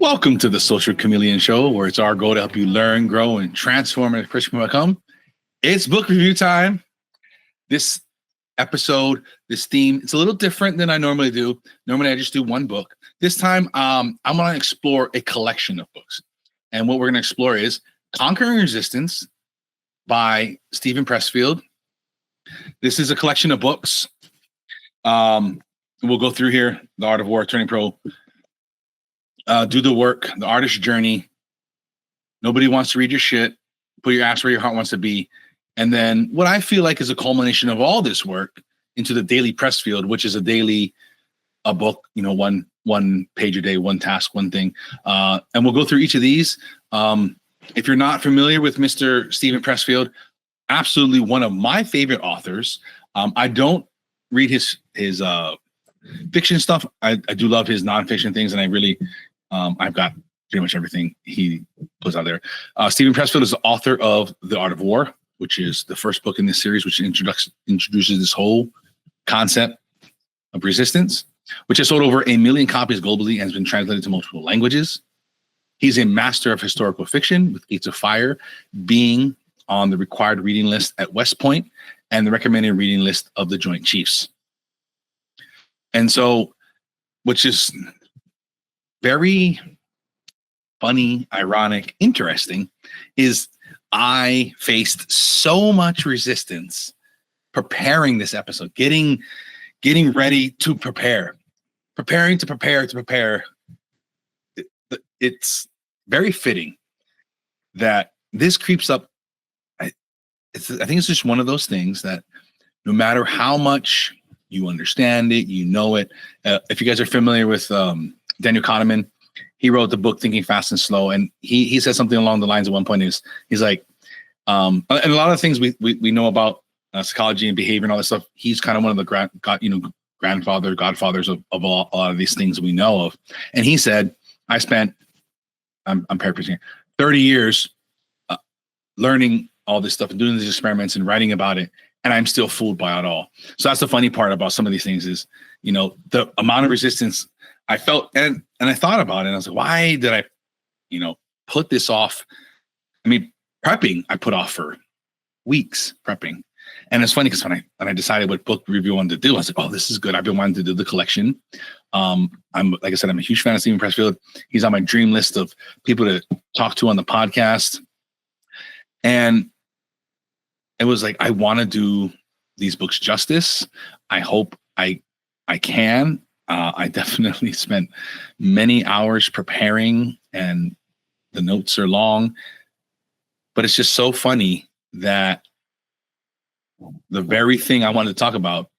Welcome to the Social Chameleon Show, where it's our goal to help you learn, grow, and transform as a person become. It's book review time. This episode, this theme, it's a little different than I normally do. Normally, I just do one book. This time, I'm going to explore a collection of books. And what we're going to explore is Conquering Resistance by Steven Pressfield. This is a collection of books. We'll go through here, The Art of War, Turning Pro, Do the Work, The Artist's Journey, Nobody Wants to Read Your Shit, Put Your Ass Where Your Heart Wants to Be, and then what I feel like is a culmination of all this work into the Daily Pressfield, which is a book, one page a day, one task, one thing. And we'll go through each of these. If you're not familiar with Mr. Steven Pressfield, absolutely one of my favorite authors. I don't read his fiction stuff. I do love his nonfiction things, and I really I've got pretty much everything he puts out there. Steven Pressfield is the author of The Art of War, which is the first book in this series, which introduces this whole concept of resistance, which has sold over 1 million copies globally and has been translated to multiple languages. He's a master of historical fiction, with Gates of Fire being on the required reading list at West Point and the recommended reading list of the Joint Chiefs. And so, which is very funny, ironic, interesting, is I faced so much resistance preparing this episode, getting ready to prepare, preparing to prepare. It's very fitting that this creeps up. I think it's just one of those things that no matter how much you understand it, you know it. If you guys are familiar with Daniel Kahneman, he wrote the book Thinking Fast and Slow, and he said something along the lines at one point. He's like, and a lot of things we know about psychology and behavior and all this stuff. He's kind of one of the godfathers of a lot of these things we know of. And he said, I spent, I'm paraphrasing, 30 years learning all this stuff and doing these experiments and writing about it, and I'm still fooled by it all. So that's the funny part about some of these things is, the amount of resistance I felt, and I thought about it, and I was like, why did I, put this off? I mean, prepping, I put off for weeks prepping. And it's funny because when I decided what book review I wanted to do, I was like, oh, this is good. I've been wanting to do the collection. I'm like I said, I'm a huge fan of Steven Pressfield. He's on my dream list of people to talk to on the podcast. And it was like, I want to do these books justice. I hope I can. I definitely spent many hours preparing, and the notes are long. But it's just so funny that the very thing I wanted to talk about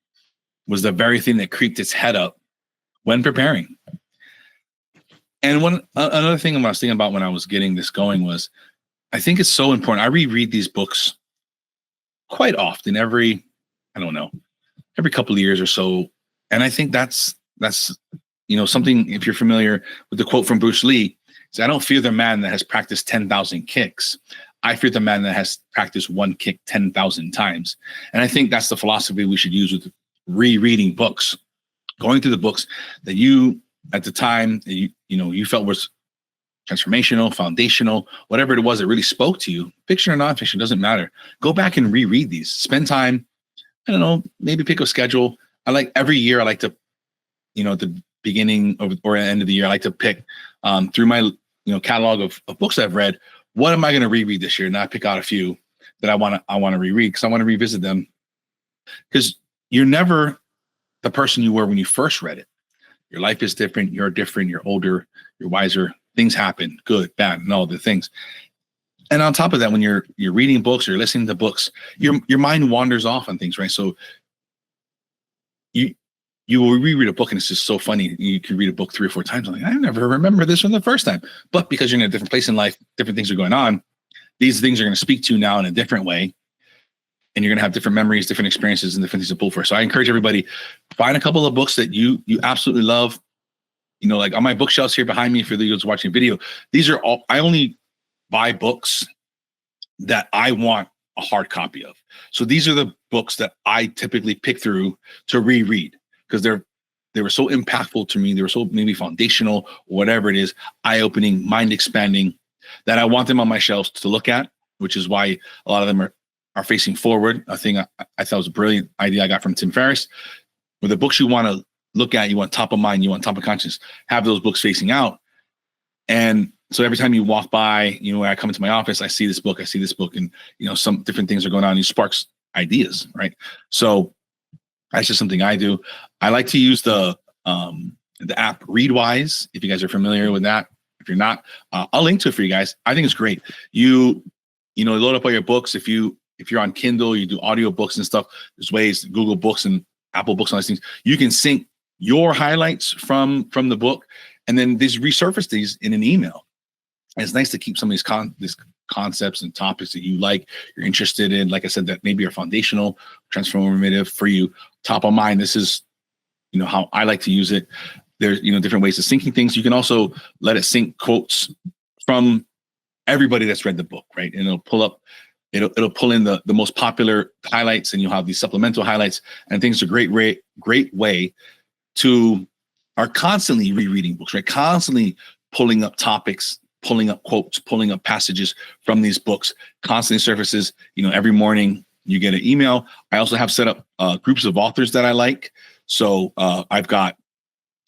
was the very thing that creeped its head up when preparing. And another thing I was thinking about when I was getting this going was, I think it's so important. I reread these books quite often, every couple of years or so. And I think that's something, if you're familiar with the quote from Bruce Lee, is I don't fear the man that has practiced 10,000 kicks. I fear the man that has practiced one kick 10,000 times. And I think that's the philosophy we should use with rereading books, going through the books that you, at the time, you felt was transformational, foundational, whatever it was that really spoke to you, fiction or nonfiction, doesn't matter. Go back and reread these. Spend time, maybe pick a schedule. Every year, I like to, at the beginning or end of the year, I like to pick through my, catalog of books I've read, what am I going to reread this year? And I pick out a few that I want to reread because I want to revisit them, because you're never the person you were when you first read it. Your life is different. You're different. You're older. You're wiser. Things happen, good, bad, and all the things. And on top of that, when you're reading books or you're listening to books, your mind wanders off on things, right? So you will reread a book, and it's just so funny. You can read a book 3 or 4 times. I'm like, I never remember this from the first time. But because you're in a different place in life, different things are going on. These things are going to speak to you now in a different way. And you're going to have different memories, different experiences, and different things to pull for. So I encourage everybody, find a couple of books that you absolutely love. Like on my bookshelves here behind me, for those watching video, these are all, I only buy books that I want a hard copy of. So these are the books that I typically pick through to reread, because they're they were so impactful to me. They were so maybe foundational, or whatever it is, eye-opening, mind-expanding, that I want them on my shelves to look at, which is why a lot of them are facing forward. A thing I thought was a brilliant idea I got from Tim Ferriss. With the books you want to look at, you want top of mind, you want top of conscience, have those books facing out. And so every time you walk by, when I come into my office, I see this book, and, some different things are going on. It sparks ideas, right? So that's just something I do. I like to use the app Readwise, if you guys are familiar with that. If you're not, I'll link to it for you guys. I think it's great. You load up all your books. If you're on Kindle, you do audio books and stuff. There's ways, Google Books and Apple Books and all these things. You can sync your highlights from the book, and then resurface these in an email. And it's nice to keep some of these concepts and topics that you're interested in. Like I said, that maybe are foundational, transformative for you, top of mind. This is, how I like to use it. There's, different ways of syncing things. You can also let it sync quotes from everybody that's read the book, right? And it'll pull in the most popular highlights, and you'll have these supplemental highlights. And things are great way to are constantly rereading books, right? Constantly pulling up topics, pulling up quotes, pulling up passages from these books, constantly surfaces. Every morning you get an email. I also have set up groups of authors that I like. So I've got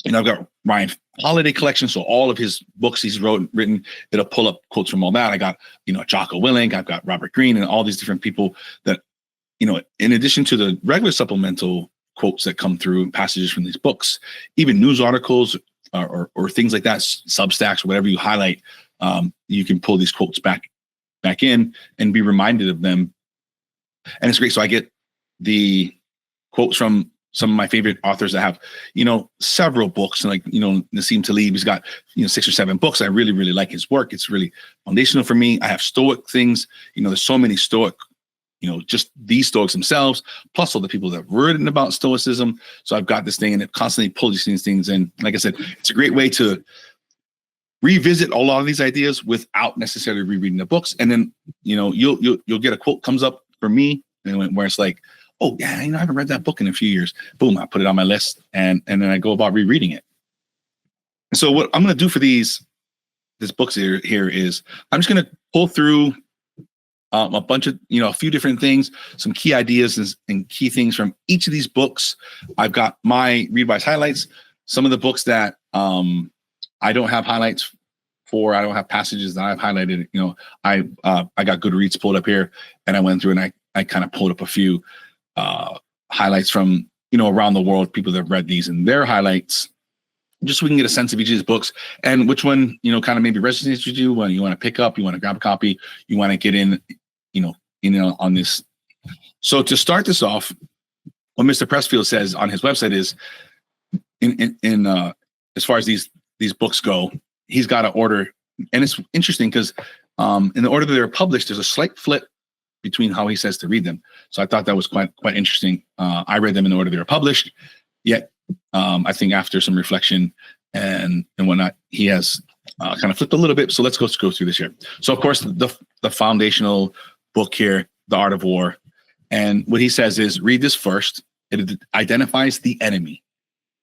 Ryan Holiday collection. So all of his books he's written, it'll pull up quotes from all that. I got, Jocko Willink, I've got Robert Greene, and all these different people that, in addition to the regular supplemental quotes that come through and passages from these books, even news articles or things like that, Substacks, whatever you highlight, you can pull these quotes back in and be reminded of them. And it's great. So I get the quotes from some of my favorite authors that have, several books, like, Nassim Taleb, he's got, 6 or 7 books. I really, really like his work. It's really foundational for me. I have Stoic things, there's so many Stoic, just these Stoics themselves, plus all the people that have written about Stoicism. So I've got this thing, and it constantly pulls these things in. Like I said, it's a great way to revisit a lot of these ideas without necessarily rereading the books. And then, you'll get a quote comes up for me, and where it's like, oh yeah, I haven't read that book in a few years. Boom, I put it on my list, and then I go about rereading it. And so what I'm going to do for this books here is I'm just going to pull through a bunch of, a few different things, some key ideas and key things from each of these books. I've got my Readwise highlights. Some of the books that I don't have highlights for, I don't have passages that I've highlighted. I got Goodreads pulled up here, and I went through and I kind of pulled up a few highlights from, around the world, people that have read these and their highlights, just so we can get a sense of each of these books and which one, kind of maybe resonates with you, when you want to pick up, you want to grab a copy, you want to get in, on this. So to start this off, what Mr. Pressfield says on his website is in as far as these books go, he's got an order. And it's interesting because in the order that they're published, there's a slight flip between how he says to read them. So I thought that was quite interesting. I read them in the order they were published, yet I think after some reflection and whatnot, he has kind of flipped a little bit. So let's go through this here. So of course, the foundational book here, The Art of War. And what he says is, read this first. It identifies the enemy,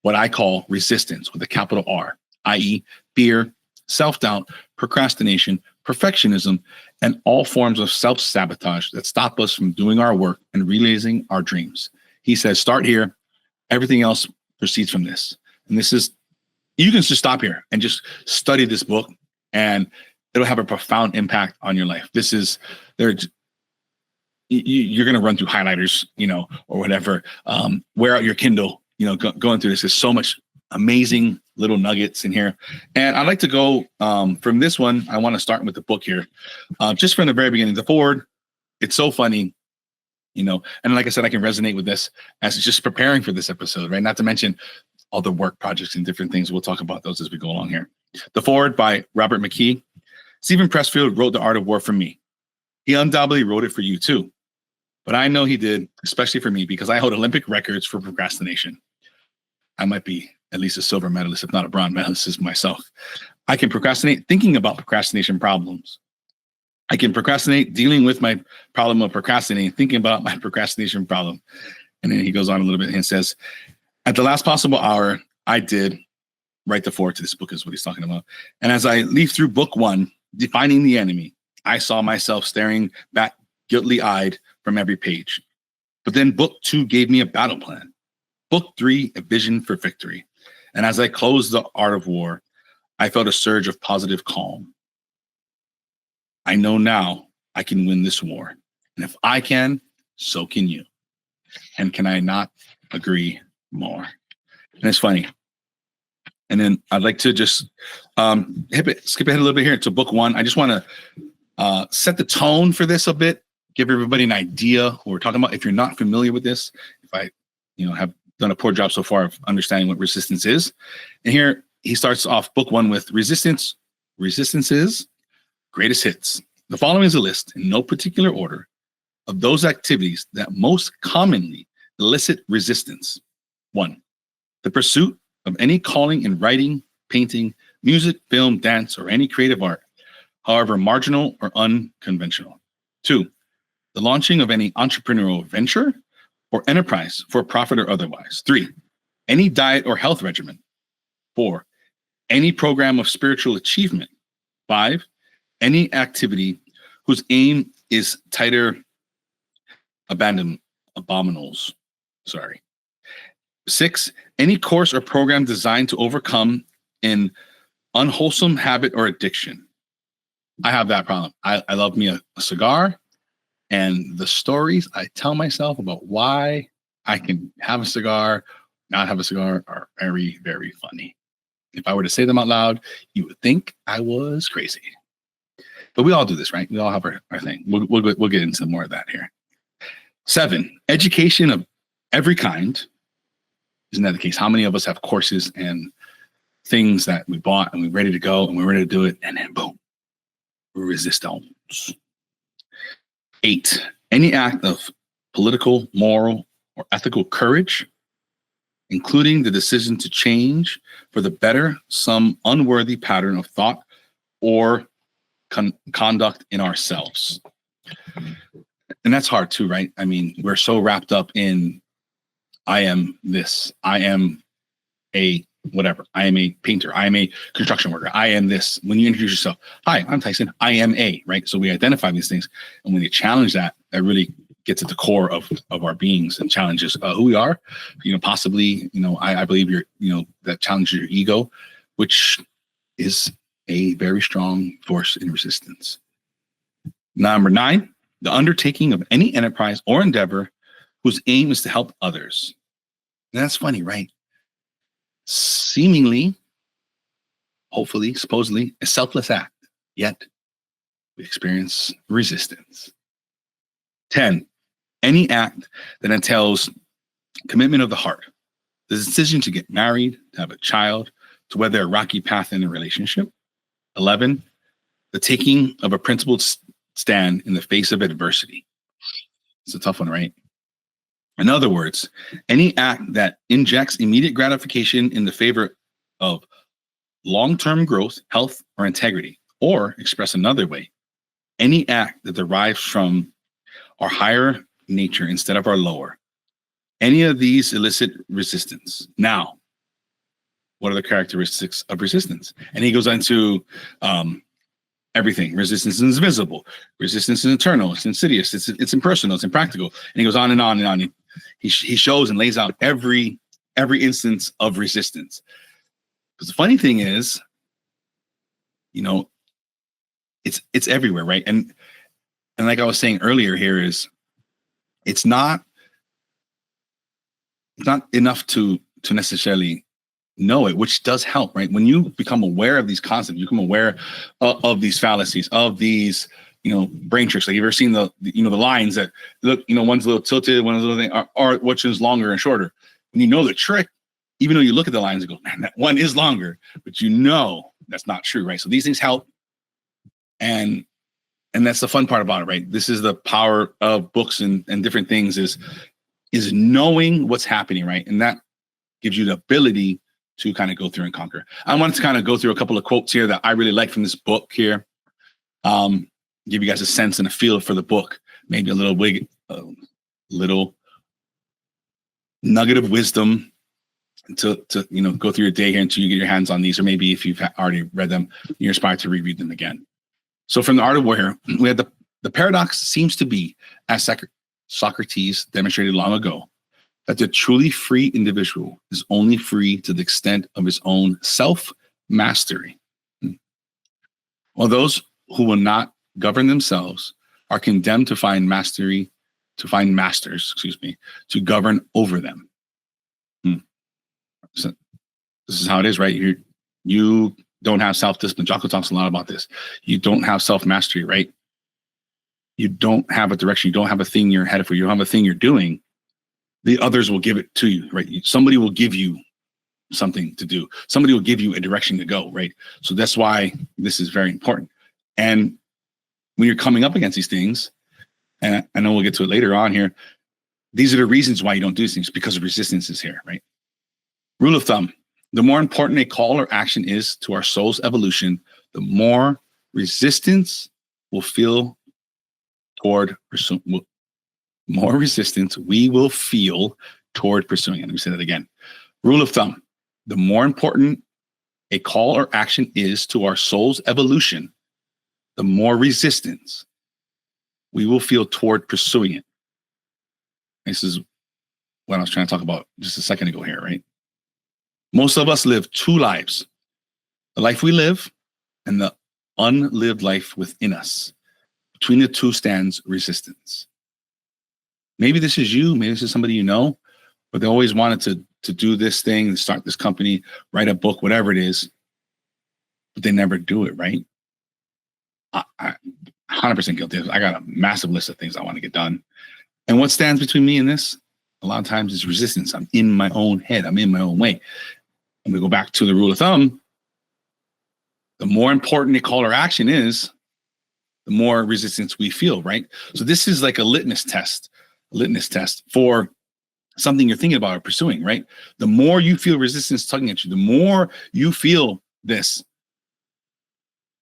what I call resistance with a capital R, i.e. fear, self-doubt, procrastination, perfectionism, and all forms of self-sabotage that stop us from doing our work and realizing our dreams. He says, start here. Everything else proceeds from this. And this is, you can just stop here and just study this book, and it'll have a profound impact on your life. This is, you're going to run through highlighters, or whatever. Wear out your Kindle, going through this. There's so much amazing little nuggets in here. And I'd like to go from this one. I want to start with the book here. Just from the very beginning, the forward, it's so funny, and like I said, I can resonate with this as it's just preparing for this episode, right? Not to mention all the work projects and different things. We'll talk about those as we go along here. The forward by Robert McKee. Steven Pressfield wrote The Art of War for me. He undoubtedly wrote it for you too. But I know he did, especially for me, because I hold Olympic records for procrastination. I might be at least a silver medalist, if not a bronze medalist myself. I can procrastinate thinking about procrastination problems. I can procrastinate dealing with my problem of procrastinating, thinking about my procrastination problem. And then he goes on a little bit and says, at the last possible hour, I did write the foreword to this book, is what he's talking about. And as I leaf through book 1, Defining the Enemy, I saw myself staring back guiltily eyed from every page. But then book 2 gave me a battle plan. Book 3, a vision for victory. And as I closed The Art of War, I felt a surge of positive calm. I know now I can win this war. And if I can, so can you. And can I not agree more? And it's funny. And then I'd like to just skip ahead a little bit here to book 1. I just want to set the tone for this a bit, give everybody an idea what we're talking about. If you're not familiar with this, if I have done a poor job so far of understanding what resistance is. And here he starts off book 1 with resistance's greatest hits. The following is a list, in no particular order, of those activities that most commonly elicit resistance. 1, the pursuit of any calling in writing, painting, music, film, dance, or any creative art, however marginal or unconventional. 2, the launching of any entrepreneurial venture or enterprise for profit or otherwise. 3, any diet or health regimen. 4, any program of spiritual achievement. 5, any activity whose aim is tighter abominals. 6, any course or program designed to overcome an unwholesome habit or addiction. I have that problem. I love me a cigar, and the stories I tell myself about why I can have a cigar, not have a cigar, are very, very funny. If I were to say them out loud, you would think I was crazy. But we all do this, right? We all have our thing. We'll get into more of that here. 7, education of every kind. Isn't that the case? How many of us have courses and things that we bought and we're ready to go and we're ready to do it, and then boom, resistance. 8, any act of political, moral, or ethical courage, including the decision to change for the better some unworthy pattern of thought or conduct in ourselves. And that's hard too, right? I mean, we're so wrapped up in, I am this, I am a whatever, I am a painter, I am a construction worker, I am this. When you introduce yourself, hi, I'm Tyson, I am a, right? So we identify these things. And when you challenge that, that really gets at the core of our beings and challenges who we are. Possibly, I believe that challenges your ego, which is a very strong force in resistance. Number 9, the undertaking of any enterprise or endeavor whose aim is to help others. And that's funny, right? Seemingly, hopefully, supposedly, a selfless act, yet we experience resistance. 10, any act that entails commitment of the heart, the decision to get married, to have a child, to weather a rocky path in a relationship. 11, the taking of a principled stand in the face of adversity. It's a tough one, right? In other words, any act that injects immediate gratification in the favor of long-term growth, health, or integrity, or express another way, any act that derives from our higher nature instead of our lower. Any of these elicit resistance. Now, what are the characteristics of resistance? And he goes into everything. Resistance is visible. Resistance is internal. It's insidious. It's impersonal. It's impractical. And he goes on and on and on. He shows and lays out every instance of resistance. Because the funny thing is, it's everywhere, right? And like I was saying earlier, here is it's not enough to necessarily know it, which does help, right? When you become aware of these concepts, you become aware of these fallacies, of these, brain tricks. Like, you've ever seen the lines that look, one's a little tilted, one's a little thing, or which is longer and shorter. When you know the trick, even though you look at the lines and go, man, that one is longer, but that's not true, right? So these things help. And that's the fun part about it, right? This is the power of books and different things is knowing what's happening, right? And that gives you the ability to kind of go through and conquer. I wanted to kind of go through a couple of quotes here that I really like from this book here. Give you guys a sense and a feel for the book, maybe a little nugget of wisdom to go through your day here until you get your hands on these, or maybe if you've already read them, you're inspired to reread them again. So from The Art of War here, we had the paradox seems to be, as Socrates demonstrated long ago, that the truly free individual is only free to the extent of his own self-mastery. While those who will not govern themselves are condemned to find masters, to govern over them. So this is how it is, right? You don't have self-discipline. Jocko talks a lot about this. You don't have self-mastery, right? You don't have a direction. You don't have a thing you're headed for. You don't have a thing you're doing. The others will give it to you, right? Somebody will give you something to do. Somebody will give you a direction to go, right? So that's why this is very important. And when you're coming up against these things, and I know we'll get to it later on here, these are the reasons why you don't do these things, because of resistance is here, right? Rule of thumb: the more important a call or action is to our soul's evolution, the more resistance we'll feel toward pursuing. More resistance we will feel toward pursuing it. Let me say that again. Rule of thumb: the more important a call or action is to our soul's evolution, the more resistance we will feel toward pursuing it. This is what I was trying to talk about just a second ago here, right? Most of us live two lives: the life we live and the unlived life within us. Between the two stands resistance. Maybe this is you, maybe this is somebody you know, but they always wanted to do this thing, start this company, write a book, whatever it is, but they never do it, right? I 100% guilty. I got a massive list of things I want to get done. And what stands between me and this? A lot of times is resistance. I'm in my own head. I'm in my own way. And we go back to the rule of thumb. The more important a call or action is, the more resistance we feel, right? So this is like a litmus test for something you're thinking about or pursuing, right? The more you feel resistance tugging at you, the more you feel this,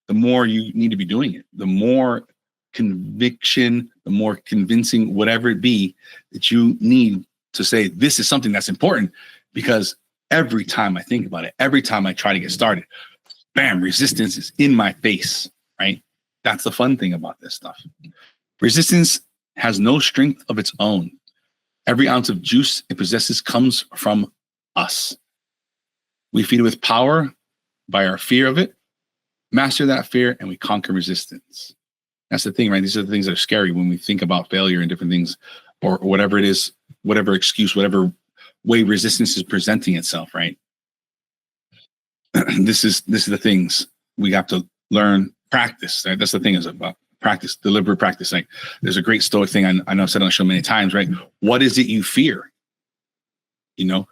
the more you need to be doing it. The more conviction, the more convincing, whatever it be, that you need to say, this is something that's important, because every time I think about it, every time I try to get started, bam, resistance is in my face, right? That's the fun thing about this stuff. Resistance has no strength of its own. Every ounce of juice it possesses comes from us. We feed it with power by our fear of it, master that fear, and we conquer resistance. That's the thing, right? These are the things that are scary when we think about failure and different things, or whatever it is, whatever excuse, whatever way resistance is presenting itself, right? This is the things we have to learn, practice, right? That's the thing, is about practice, deliberate practice. Like, there's a great Stoic thing I know I've said on the show many times, right? What is it you fear? Do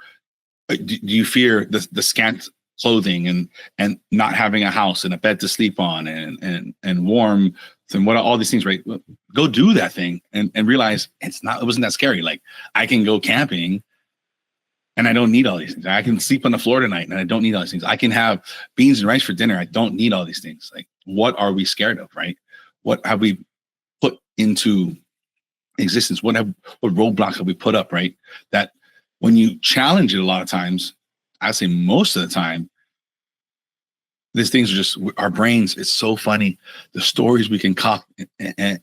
you fear the scant clothing and not having a house and a bed to sleep on and warm and what all these things, right? Go do that thing and realize it wasn't that scary. Like, I can go camping and I don't need all these things. I can sleep on the floor tonight and I don't need all these things. I can have beans and rice for dinner. I don't need all these things. Like, what are we scared of, right? What have we put into existence? What roadblocks have we put up, right? That when you challenge it, a lot of times, I say most of the time, these things are just our brains. It's so funny, the stories we concoct, and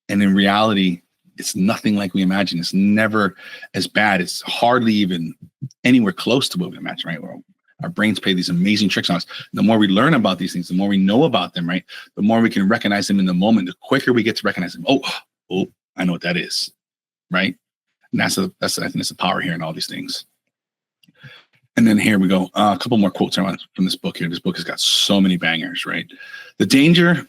in reality, it's nothing like we imagine. It's never as bad. It's hardly even anywhere close to what we imagine, right? Our brains play these amazing tricks on us. The more we learn about these things, the more we know about them, right? The more we can recognize them in the moment, the quicker we get to recognize them. Oh, I know what that is, right? And I think that's the power here in all these things. And then here we go. A couple more quotes from this book here. This book has got so many bangers, right? The danger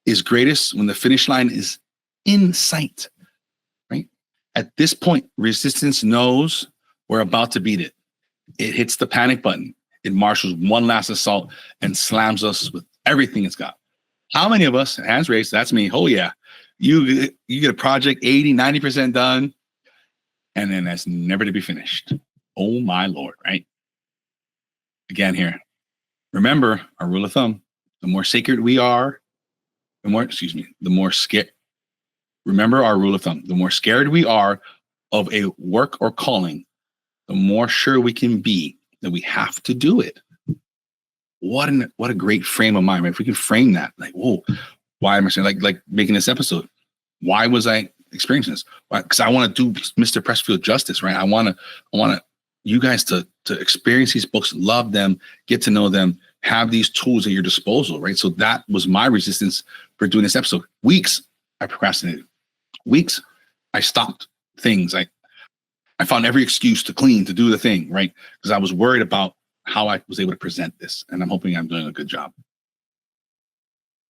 is greatest when the finish line is in sight, right? At this point, resistance knows we're about to beat it. It hits the panic button. It marshals one last assault and slams us with everything it's got. How many of us, hands raised, that's me. Oh yeah. You get a project 80, 90% done, and then that's never to be finished. Oh my Lord, right? Again here, remember our rule of thumb: the more sacred we are, the more scared. Remember our rule of thumb: the more scared we are of a work or calling, the more sure we can be that we have to do it. What a great frame of mind, right? If we can frame that, like, whoa, why am I saying like making this episode? Why was I experiencing this? Why? Because I want to do Mr. Pressfield justice, right? I want you guys to experience these books, love them, get to know them, have these tools at your disposal, right? So that was my resistance for doing this episode. Weeks I procrastinated. Weeks I stopped things. I found every excuse to clean, to do the thing, right? Because I was worried about how I was able to present this, and I'm hoping I'm doing a good job.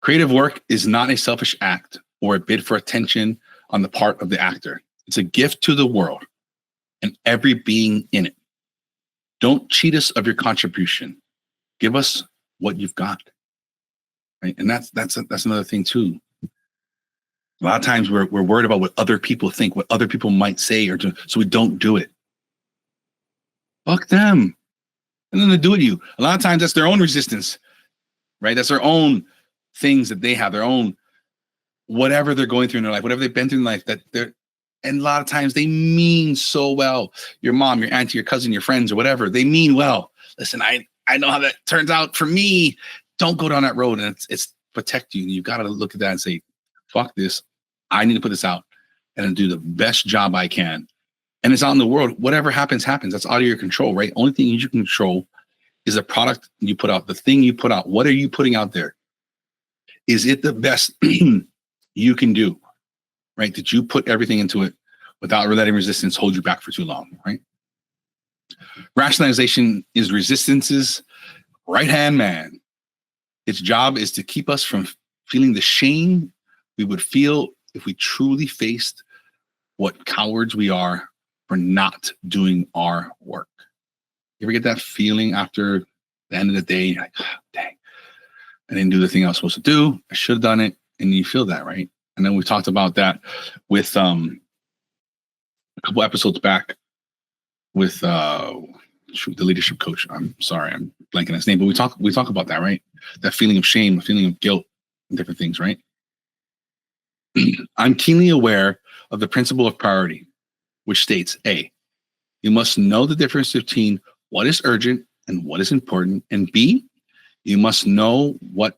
Creative work is not a selfish act or a bid for attention on the part of the actor. It's a gift to the world and every being in it. Don't cheat us of your contribution. Give us what you've got, right? And that's another thing too. A lot of times we're worried about what other people think, what other people might say or do, so we don't do it. Fuck them. And then they do it to you. A lot of times that's their own resistance, right? That's their own things that they have, their own whatever they're going through in their life, whatever they've been through in life, and a lot of times they mean so well. Your mom, your auntie, your cousin, your friends, or whatever, they mean well. Listen, I know how that turns out for me. Don't go down that road, and it's protect you. And you've got to look at that and say, fuck this. I need to put this out and do the best job I can. And it's out in the world. Whatever happens, happens. That's out of your control, right? Only thing you can control is the product you put out, the thing you put out. What are you putting out there? Is it the best you can do, right? Did you put everything into it without letting resistance hold you back for too long, right? Rationalization is resistance's right-hand man. Its job is to keep us from feeling the shame we would feel if we truly faced what cowards we are for not doing our work. You ever get that feeling after the end of the day? You're like, oh, dang, I didn't do the thing I was supposed to do. I should have done it. And you feel that, right? And then we talked about that with a couple episodes back with the leadership coach. I'm sorry, I'm blanking his name, but we talk about that, right? That feeling of shame, feeling of guilt, and different things, right? I'm keenly aware of the principle of priority, which states, A, you must know the difference between what is urgent and what is important, and B, you must know what's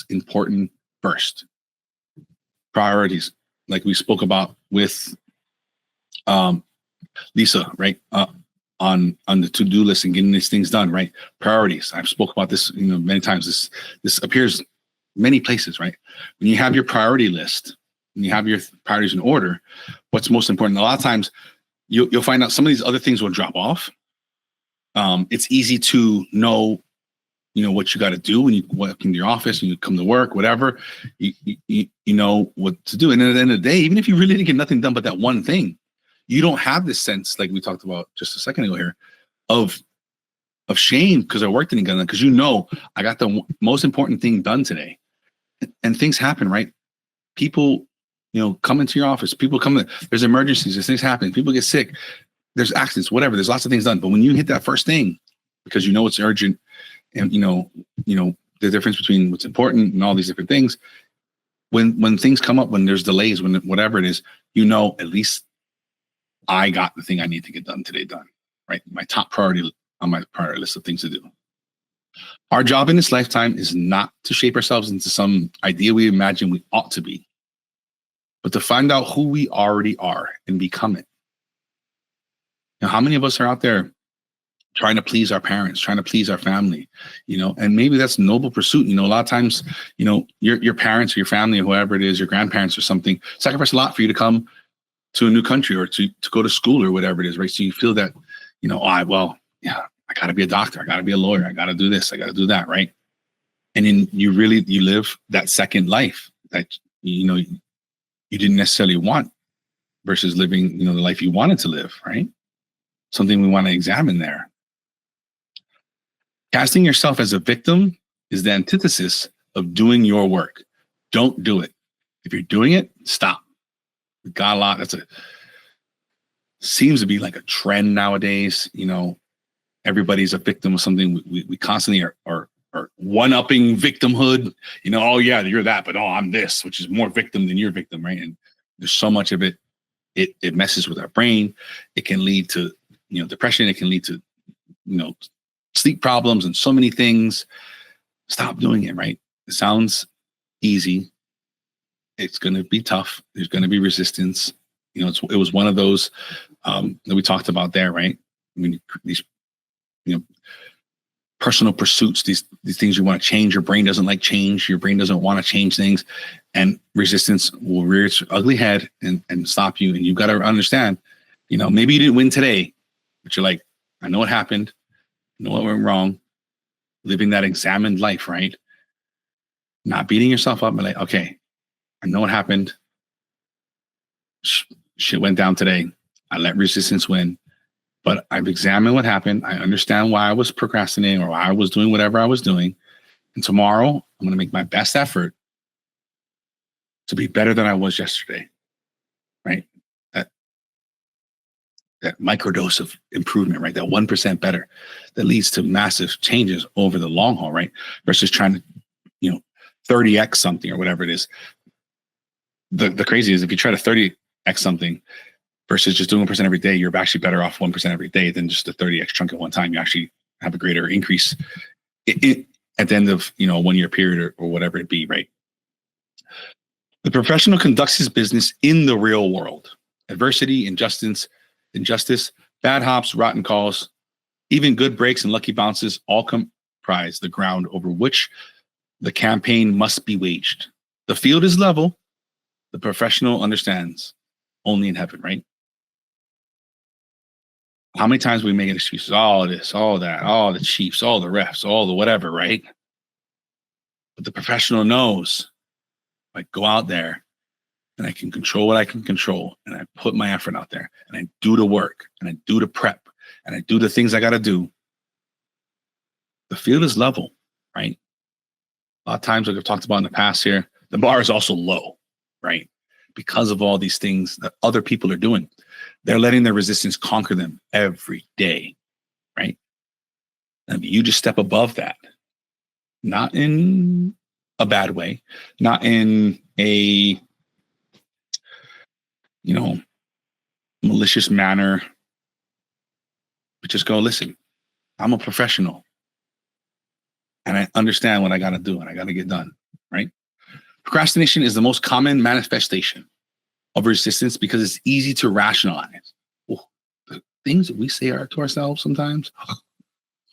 important first. Priorities, like we spoke about with Lisa, right? On the to-do list and getting these things done, right? Priorities. I've spoke about this, many times. This appears many places, right? When you have your priority list, when you have your priorities in order, what's most important? A lot of times, you'll find out some of these other things will drop off. It's easy to know, what you got to do when you walk into your office and you come to work, whatever. You know what to do, and at the end of the day, even if you really didn't get nothing done but that one thing, you don't have this sense, like we talked about just a second ago here, of shame because I work didn't get done, because I got the most important thing done today. And things happen, right? People, come into your office. People come in. There's emergencies. There's things happen. People get sick. There's accidents, whatever. There's lots of things done. But when you hit that first thing, because it's urgent, and the difference between what's important and all these different things, when things come up, when there's delays, when whatever it is, at least I got the thing I need to get done today done, right? My top priority on my priority list of things to do. Our job in this lifetime is not to shape ourselves into some idea we imagine we ought to be, but to find out who we already are and become it. How many of us are out there trying to please our parents, trying to please our family, and maybe that's a noble pursuit. A lot of times, your parents or your family or whoever it is, your grandparents or something, sacrifice a lot for you to come to a new country or to go to school or whatever it is, right? So you feel that, I got to be a doctor. I got to be a lawyer. I got to do this. I got to do that, right? And then you live that second life that, you didn't necessarily want versus living, the life you wanted to live, right? Something we want to examine there. Casting yourself as a victim is the antithesis of doing your work. Don't do it. If you're doing it, stop. We got a lot. Seems to be like a trend nowadays. Everybody's a victim of something. We constantly are one-upping victimhood. Oh yeah, you're that, but I'm this, which is more victim than you're victim, right? And there's so much of it. It messes with our brain. It can lead to depression. It can lead to sleep problems and so many things. Stop doing it, right? It sounds easy. It's going to be tough. There's going to be resistance. It was one of those that we talked about there, right? I mean, these, personal pursuits, these things you want to change. Your brain doesn't like change. Your brain doesn't want to change things, and resistance will rear its ugly head and stop you. And you've got to understand, maybe you didn't win today, but you're like, I know what happened. I know what went wrong. Living that examined life, right? Not beating yourself up, but like, okay, I know what happened. Shit went down today. I let resistance win. But I've examined what happened. I understand why I was procrastinating or why I was doing whatever I was doing. And tomorrow, I'm going to make my best effort to be better than I was yesterday, right? That microdose of improvement, right? That 1% better that leads to massive changes over the long haul, right? Versus trying to, 30x something or whatever it is. The crazy is if you try to 30x something, versus just doing 1% every day, you're actually better off 1% every day than just a 30x chunk at one time. You actually have a greater increase at the end of a 1 year period or whatever it be, right? The professional conducts his business in the real world. Adversity, injustice, bad hops, rotten calls, even good breaks and lucky bounces all comprise the ground over which the campaign must be waged. The field is level. The professional understands only in heaven, right? How many times we make excuses? All this, all that, all the Chiefs, all the refs, all the whatever, right? But the professional knows, I go out there and I can control what I can control, and I put my effort out there, and I do the work, and I do the prep, and I do the things I got to do. The field is level, right? A lot of times, like I've talked about in the past here, the bar is also low, right? Because of all these things that other people are doing. They're letting their resistance conquer them every day, right? And you just step above that, not in a bad way, not in a, malicious manner, but just go, listen, I'm a professional and I understand what I got to do and I got to get done, right? Procrastination is the most common manifestation of resistance because it's easy to rationalize. Well, the things that we say are to ourselves sometimes,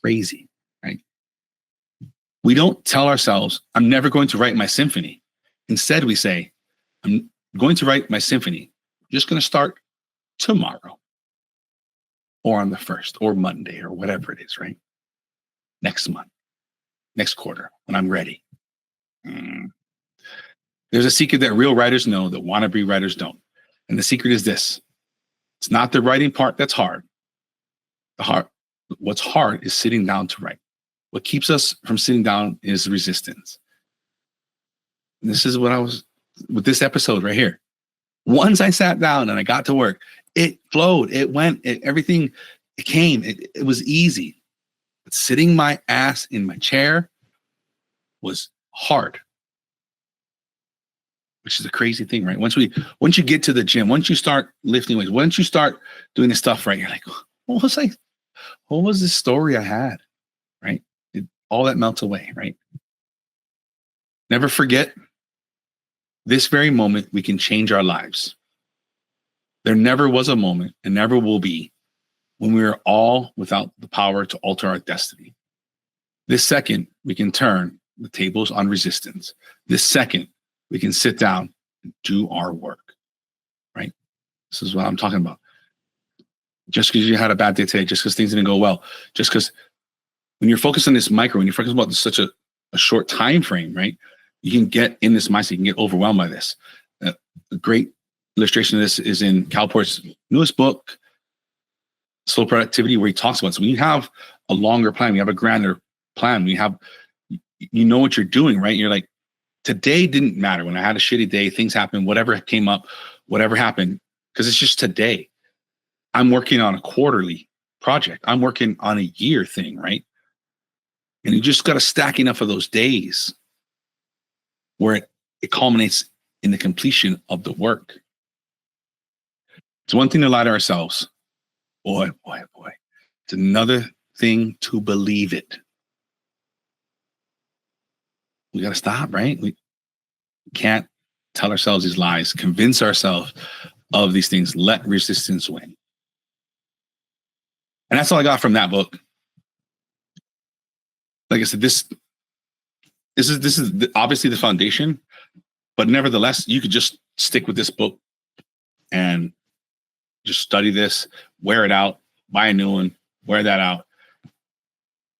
crazy, right? We don't tell ourselves, I'm never going to write my symphony. Instead, we say, I'm going to write my symphony. I'm just going to start tomorrow or on the 1st or Monday or whatever it is, right? Next month, next quarter, when I'm ready. There's a secret that real writers know that wannabe writers don't. And the secret is this. It's not the writing part that's hard. What's hard is sitting down to write. What keeps us from sitting down is resistance. And this is what I was with this episode right here. Once I sat down and I got to work, it flowed, it went, everything, it came, it was easy. But sitting my ass in my chair was hard. Which is a crazy thing, right? Once you get to the gym, once you start lifting weights, once you start doing this stuff, right? You're like, what was this story I had, right? All that melts away, right? Never forget, this very moment, we can change our lives. There never was a moment and never will be when we are all without the power to alter our destiny. This second, we can turn the tables on resistance. This second, we can sit down and do our work, right? This is what I'm talking about. Just because you had a bad day today, just because things didn't go well, just because when you're focused on this micro, when you're focused about such a short time frame, right? You can get in this mindset, you can get overwhelmed by this. A great illustration of this is in Cal Port's newest book, Slow Productivity, where he talks about, so when you have a longer plan, you have a grander plan, you know what you're doing, right? You're like, today didn't matter. When I had a shitty day, things happened, whatever came up, whatever happened, because it's just today. I'm working on a quarterly project. I'm working on a year thing, right? And you just got to stack enough of those days where it culminates in the completion of the work. It's one thing to lie to ourselves. Boy. It's another thing to believe it. We got to stop, right? We can't tell ourselves these lies, convince ourselves of these things, let resistance win. And that's all I got from that book. Like I said, this is obviously the foundation, but nevertheless, you could just stick with this book and just study this, wear it out, buy a new one, wear that out,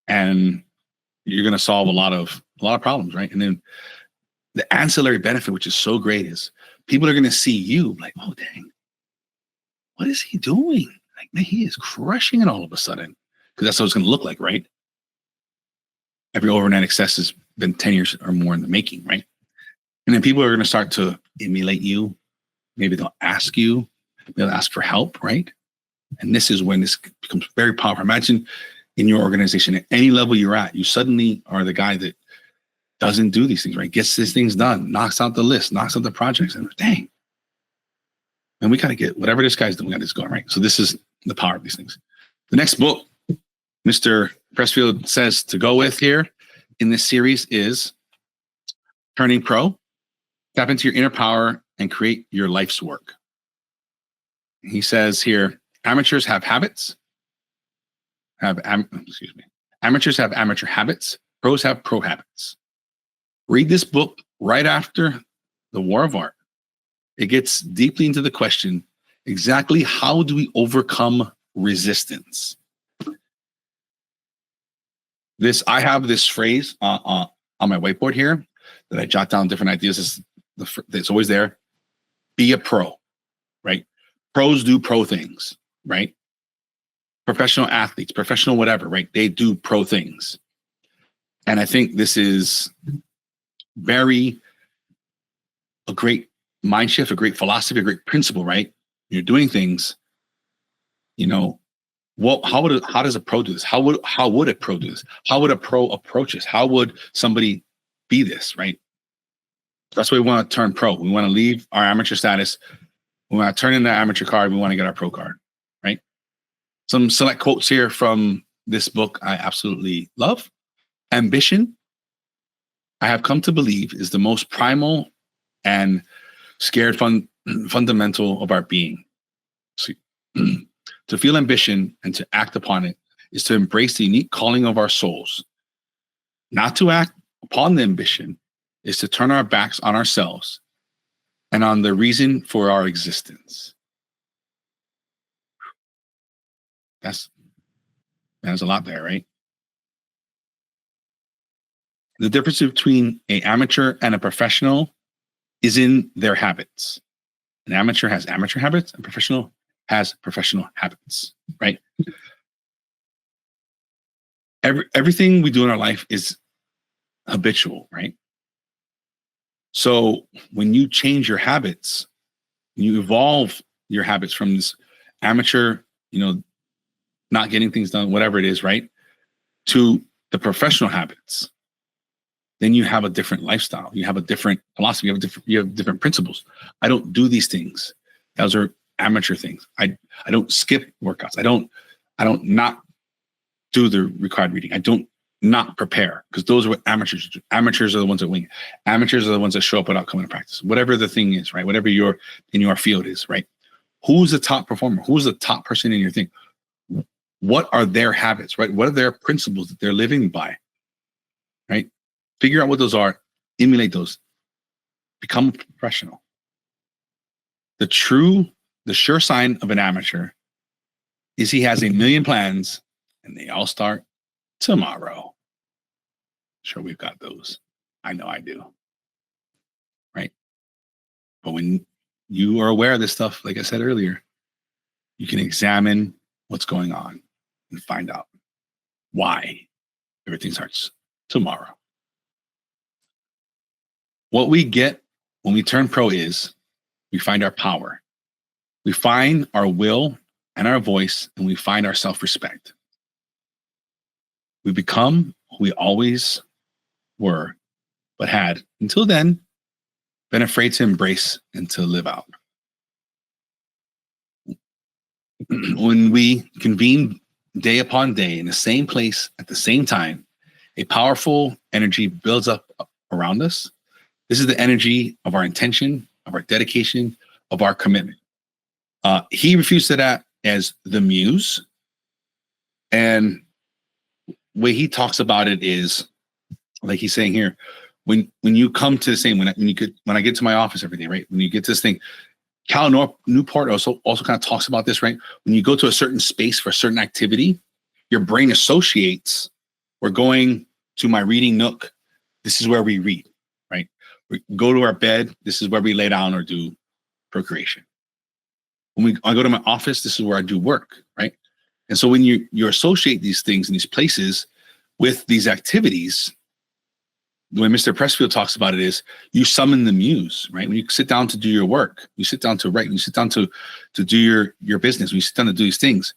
and you're going to solve a lot of problems, right? And then the ancillary benefit, which is so great, is people are going to see you like, oh dang, what is he doing? Like, man, he is crushing it all of a sudden, because that's what it's going to look like, right? Every overnight success has been 10 years or more in the making, right? And then people are going to start to emulate you. Maybe they'll ask you, they'll ask for help, right? And this is when this becomes very powerful. Imagine in your organization, at any level you're at, you suddenly are the guy that doesn't do these things, right? Gets these things done, knocks out the list, knocks out the projects, and dang. And we got to get whatever this guy's doing, we got to just go, right? So this is the power of these things. The next book Mr. Pressfield says to go with here in this series is Turning Pro. Tap into your inner power and create your life's work. He says here, amateurs have habits. Amateurs have amateur habits. Pros have pro habits. Read this book right after The War of Art. It gets deeply into the question, exactly how do we overcome resistance? I have this phrase on my whiteboard here that I jot down different ideas. It's always there. Be a pro, right? Pros do pro things, right? Professional athletes, professional whatever, right? They do pro things. And I think this is a great mind shift, a great philosophy, a great principle, right? You're doing things, how does a pro do this? How would a pro do this? How would a pro approach this? How would somebody be this, right? That's why we want to turn pro. We want to leave our amateur status. We want to turn in the amateur card. We want to get our pro card, right? Some select quotes here from this book I absolutely love. Ambition, I have come to believe, is the most primal and scared fundamental of our being. To feel ambition and to act upon it is to embrace the unique calling of our souls. Not to act upon the ambition is to turn our backs on ourselves and on the reason for our existence. There's a lot there, right? The difference between an amateur and a professional is in their habits. An amateur has amateur habits, a professional has professional habits, right? Everything we do in our life is habitual, right? So when you change your habits, you evolve your habits from this amateur, not getting things done, whatever it is, right, to the professional habits, then you have a different lifestyle. You have a different philosophy. You have different principles. I don't do these things. Those are amateur things. I don't skip workouts. I don't not do the required reading. I don't not prepare, because those are what amateurs do. Amateurs are the ones that wing. Amateurs are the ones that show up without coming to practice. Whatever the thing is, right? Whatever your in your field is, right? Who's the top performer? Who's the top person in your thing? What are their habits, right? What are their principles that they're living by, right? Figure out what those are, emulate those, become professional. The sure sign of an amateur is he has a million plans and they all start tomorrow. Sure, we've got those. I know I do. Right? But when you are aware of this stuff, like I said earlier, you can examine what's going on and find out why everything starts tomorrow. What we get when we turn pro is we find our power. We find our will and our voice, and we find our self-respect. We become who we always were, but had, until then, been afraid to embrace and to live out. When we convene day upon day in the same place at the same time, a powerful energy builds up around us. This is the energy of our intention, of our dedication, of our commitment. He refers to that as the muse. And the way he talks about it is, like he's saying here, when you come to the same, when I get to my office every day, right? When you get to this thing, Cal Newport also kind of talks about this, right? When you go to a certain space for a certain activity, your brain associates, we're going to my reading nook. This is where we read, right? We go to our bed. This is where we lay down or do procreation. I go to my office, this is where I do work, right? And so when you associate these things in these places with these activities, the way Mr. Pressfield talks about it is you summon the muse, right? When you sit down to do your work, you sit down to write, you sit down to do your business, when you sit down to do these things,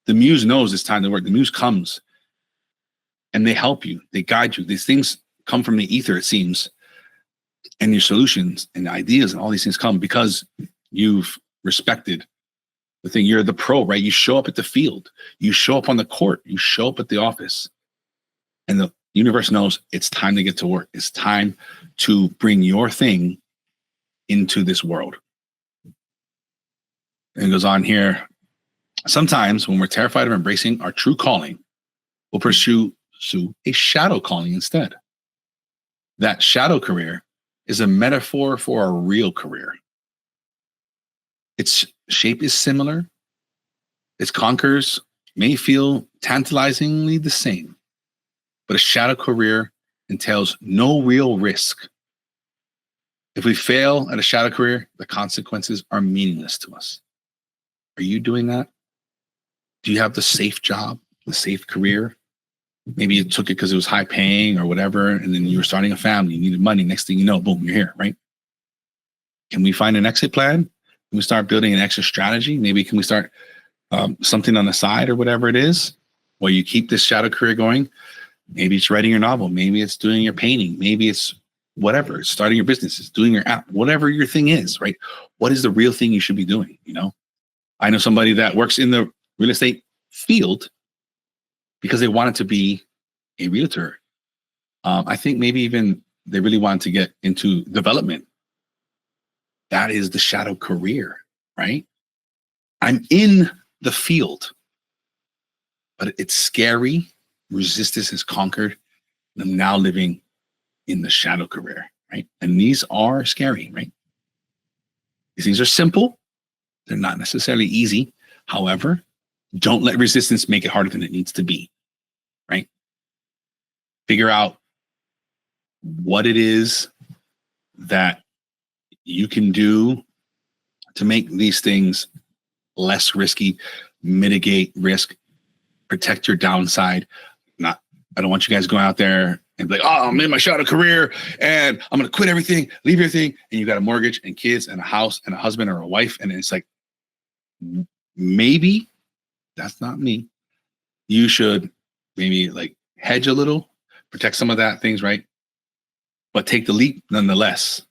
the muse knows it's time to work. The muse comes and they help you, they guide you. These things come from the ether, it seems, and your solutions and ideas and all these things come because you've respected the thing. You're the pro, right? You show up at the field, you show up on the court, you show up at the office, and the universe knows it's time to get to work. It's time to bring your thing into this world. And it goes on here. Sometimes when we're terrified of embracing our true calling, we'll pursue a shadow calling instead. That shadow career is a metaphor for a real career. Its shape is similar. Its conquers may feel tantalizingly the same, but a shadow career entails no real risk. If we fail at a shadow career, the consequences are meaningless to us. Are you doing that? Do you have the safe job, the safe career? Maybe you took it because it was high paying or whatever, and then you were starting a family, you needed money. Next thing you know, boom, you're here, right? Can we find an exit plan? Can we start building an exit strategy? Maybe can we start something on the side or whatever it is, where you keep this shadow career going? Maybe it's writing your novel. Maybe it's doing your painting. Maybe it's whatever. It's starting your business. It's doing your app. Whatever your thing is, right? What is the real thing you should be doing? You know, I know somebody that works in the real estate field because they wanted to be a realtor. I think maybe even they really wanted to get into development. That is the shadow career, right? I'm in the field, but it's scary. Resistance is conquered. And I'm now living in the shadow career, right? And these are scary, right? These things are simple. They're not necessarily easy. However, don't let resistance make it harder than it needs to be, right? Figure out what it is that you can do to make these things less risky, mitigate risk, protect your downside. I don't want you guys going out there and be like, oh, I'm in my shadow career and I'm going to quit everything, leave everything. And you got a mortgage and kids and a house and a husband or a wife. And it's like, maybe that's not me. You should maybe like hedge a little, protect some of that things, right? But take the leap nonetheless.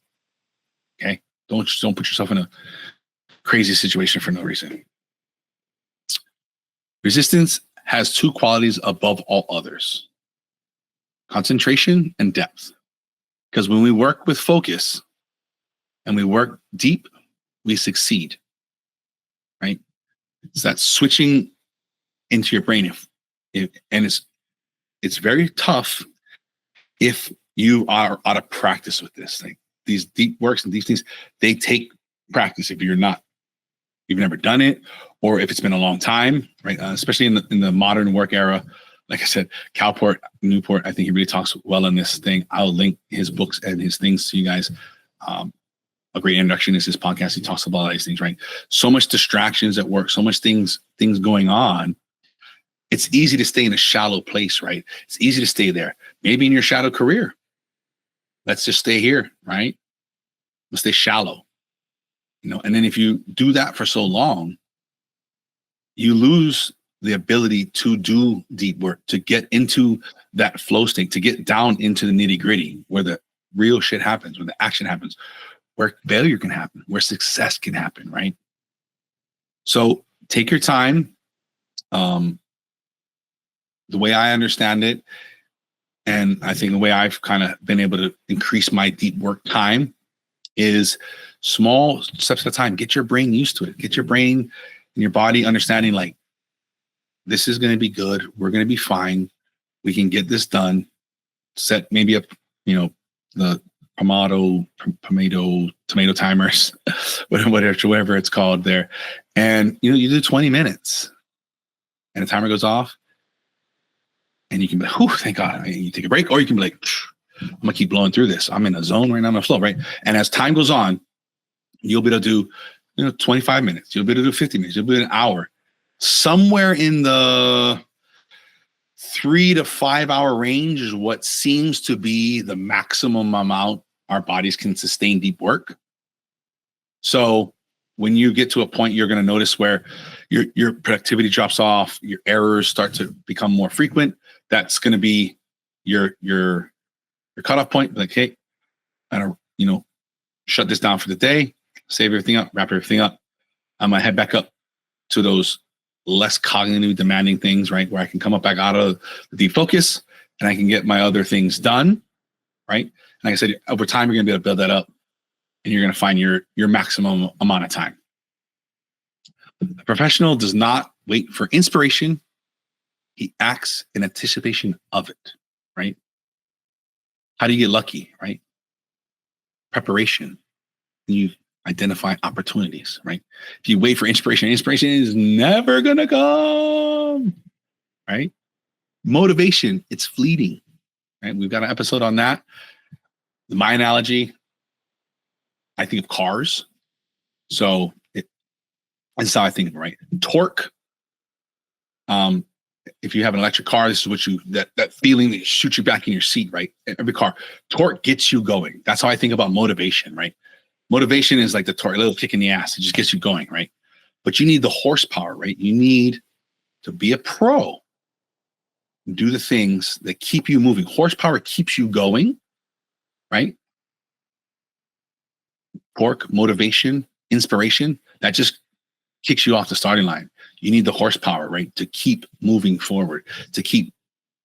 Okay. Don't put yourself in a crazy situation for no reason. Resistance has two qualities above all others: concentration and depth. Because when we work with focus and we work deep, we succeed, right? It's that switching into your brain. And it's very tough if you are out of practice with this. Like these deep works and these things, they take practice. If you've never done it, or if it's been a long time, right? Especially in the modern work era. Like I said, Cal Newport, I think he really talks well on this thing. I'll link his books and his things to you guys. A great introduction is his podcast. He talks about all these things, right? So much distractions at work, so much things going on. It's easy to stay in a shallow place, right? It's easy to stay there. Maybe in your shadow career. Let's just stay here, right? Let's stay shallow. You know, and then if you do that for so long, you lose the ability to do deep work, to get into that flow state, to get down into the nitty gritty where the real shit happens, where the action happens, where failure can happen, where success can happen, right? So take your time. the way I understand it, and I think the way I've kind of been able to increase my deep work time is small steps at a time. Get your brain used to it. Get your brain and your body understanding like, this is going to be good. We're going to be fine. We can get this done. Set maybe up, the tomato timers, whatever it's called there. And, you do 20 minutes and the timer goes off and you can be like, oh, thank God. You take a break, or you can be like, I'm going to keep blowing through this. I'm in a zone right now. I'm in a flow, right? And as time goes on, you'll be able to do, 25 minutes. You'll be able to do 50 minutes. You'll be able to do an hour. Somewhere in the 3 to 5 hour range is what seems to be the maximum amount our bodies can sustain deep work. So when you get to a point, you're going to notice where your productivity drops off, your errors start to become more frequent. That's going to be your cutoff point. Like, hey, I don't, shut this down for the day, save everything up, wrap everything up. I'm going to head back up to those less cognitively demanding things, right? Where I can come up back out of the deep focus and I can get my other things done, right? Like I said, over time, you're going to be able to build that up and you're going to find your maximum amount of time. A professional does not wait for inspiration. He acts in anticipation of it, right? How do you get lucky, right? Preparation. You identify opportunities, right? If you wait for inspiration is never going to come, right? Motivation, it's fleeting, right? We've got an episode on that. My analogy, I think of cars. So that's how I think of it, right? Torque. If you have an electric car, this is what that feeling that shoots you back in your seat, right? Every car, torque gets you going. That's how I think about motivation, right? Motivation is like the torque, a little kick in the ass. It just gets you going, right? But you need the horsepower, right? You need to be a pro. Do the things that keep you moving. Horsepower keeps you going, right? Torque, motivation, inspiration, that just kicks you off the starting line. You need the horsepower, right? To keep moving forward, to keep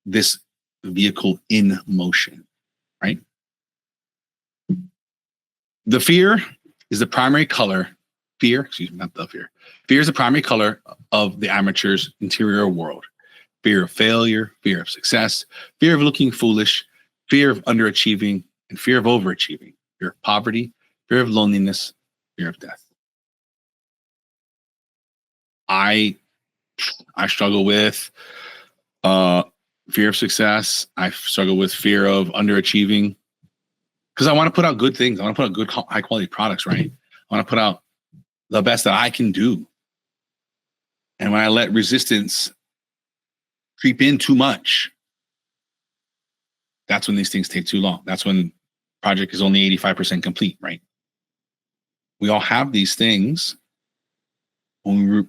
this vehicle in motion, right? The fear is the primary color. Fear is the primary color of the amateur's interior world. Fear of failure, fear of success, fear of looking foolish, fear of underachieving, and fear of overachieving. Fear of poverty, fear of loneliness, fear of death. I struggle with fear of success. I struggle with fear of underachieving because I want to put out good things. I want to put out good, high quality products, right? I want to put out the best that I can do. And when I let resistance creep in too much, that's when these things take too long. That's when project is only 85% complete, right? We all have these things when we,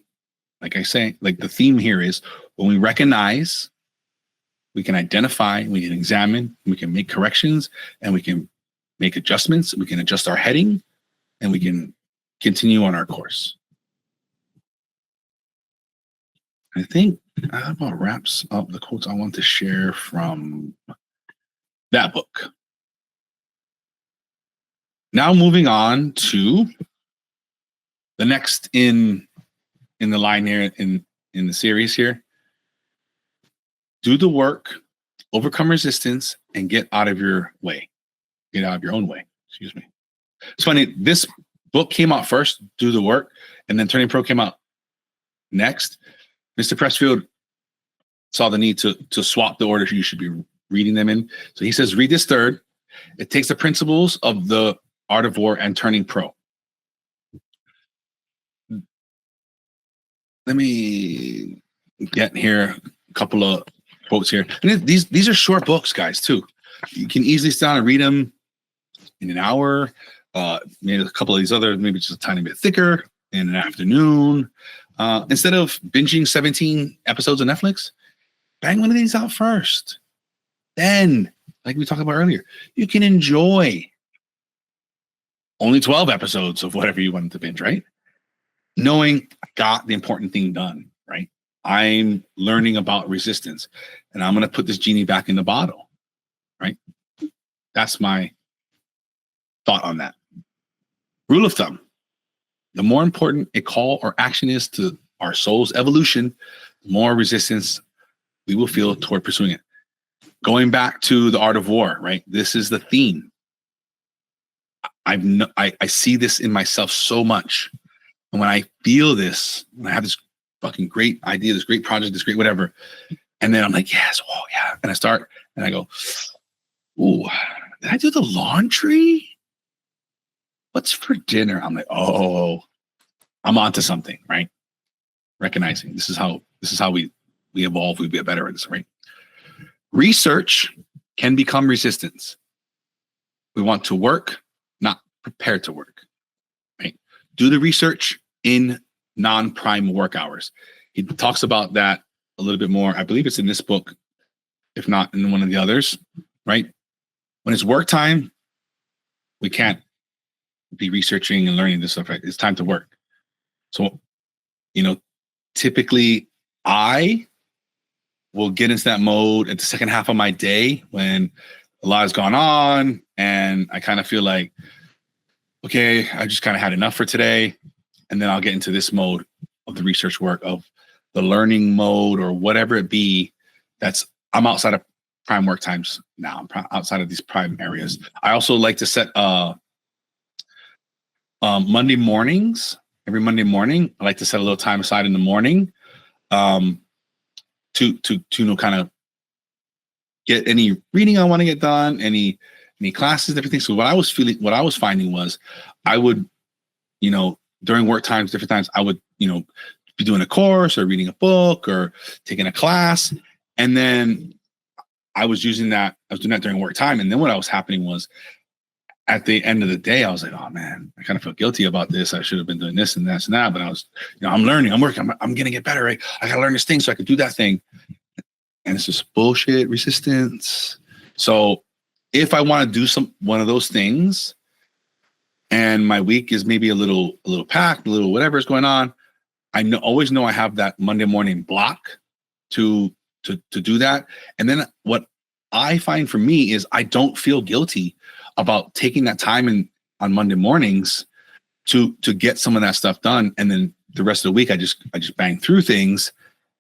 like I say, like the theme here is when we recognize, we can identify, we can examine, we can make corrections, and we can make adjustments. We can adjust our heading, and we can continue on our course. I think that about wraps up the quotes I want to share from that book. Now moving on to the next in the line here in the series here. Do the work, overcome resistance, and get out of your way. Get out of your own way. Excuse me. It's funny. This book came out first, Do the Work, and then Turning Pro came out next. Mr. Pressfield saw the need to swap the order you should be reading them in. So he says, read this third. It takes the principles of the Art of War and Turning Pro. Let me get here a couple of quotes here. And these are short books, guys, too. You can easily sit down and read them in an hour. Maybe a couple of these other, maybe just a tiny bit thicker in an afternoon. Instead of binging 17 episodes of Netflix, bang one of these out first. Then, like we talked about earlier, you can enjoy only 12 episodes of whatever you wanted to binge, right? Knowing I got the important thing done, right? I'm learning about resistance, and I'm going to put this genie back in the bottle, right? That's my thought on that. Rule of thumb: the more important a call or action is to our soul's evolution, the more resistance we will feel toward pursuing it. Going back to the art of war, right? This is the theme. I see this in myself so much. And when I feel this, when I have this fucking great idea, this great project, this great whatever, and then I'm like, yes, oh yeah. And I start and I go, ooh, did I do the laundry? What's for dinner? I'm like, oh, I'm onto something, right? Recognizing this is how we evolve, we get better at this, right? Research can become resistance. We want to work, not prepare to work, right? Do the research in non-prime work hours. He talks about that a little bit more. I believe it's in this book, if not in one of the others, right? When it's work time, we can't be researching and learning this stuff, right? It's time to work. So, typically I will get into that mode at the second half of my day when a lot has gone on and I kind of feel like, okay, I just kind of had enough for today. And then I'll get into this mode of the research work, of the learning mode, or whatever it be. I'm outside of prime work times now. I'm outside of these prime areas. I also like to set Monday mornings. Every Monday morning, I like to set a little time aside in the morning to kind of get any reading I want to get done, any classes, everything. So what I was finding was I would, during work times, different times, I would, be doing a course or reading a book or taking a class. And then I was doing that during work time. And then what was happening was at the end of the day, I was like, oh man, I kind of feel guilty about this. I should have been doing this and that and that. But I was, I'm learning, I'm working, I'm going to get better. Right? I got to learn this thing so I can do that thing. And it's just bullshit resistance. So if I want to do one of those things and my week is maybe a little packed, a little whatever is going on, I always know I have that Monday morning block to do that. And then what I find for me is I don't feel guilty about taking that time on Monday mornings to get some of that stuff done. And then the rest of the week, I just bang through things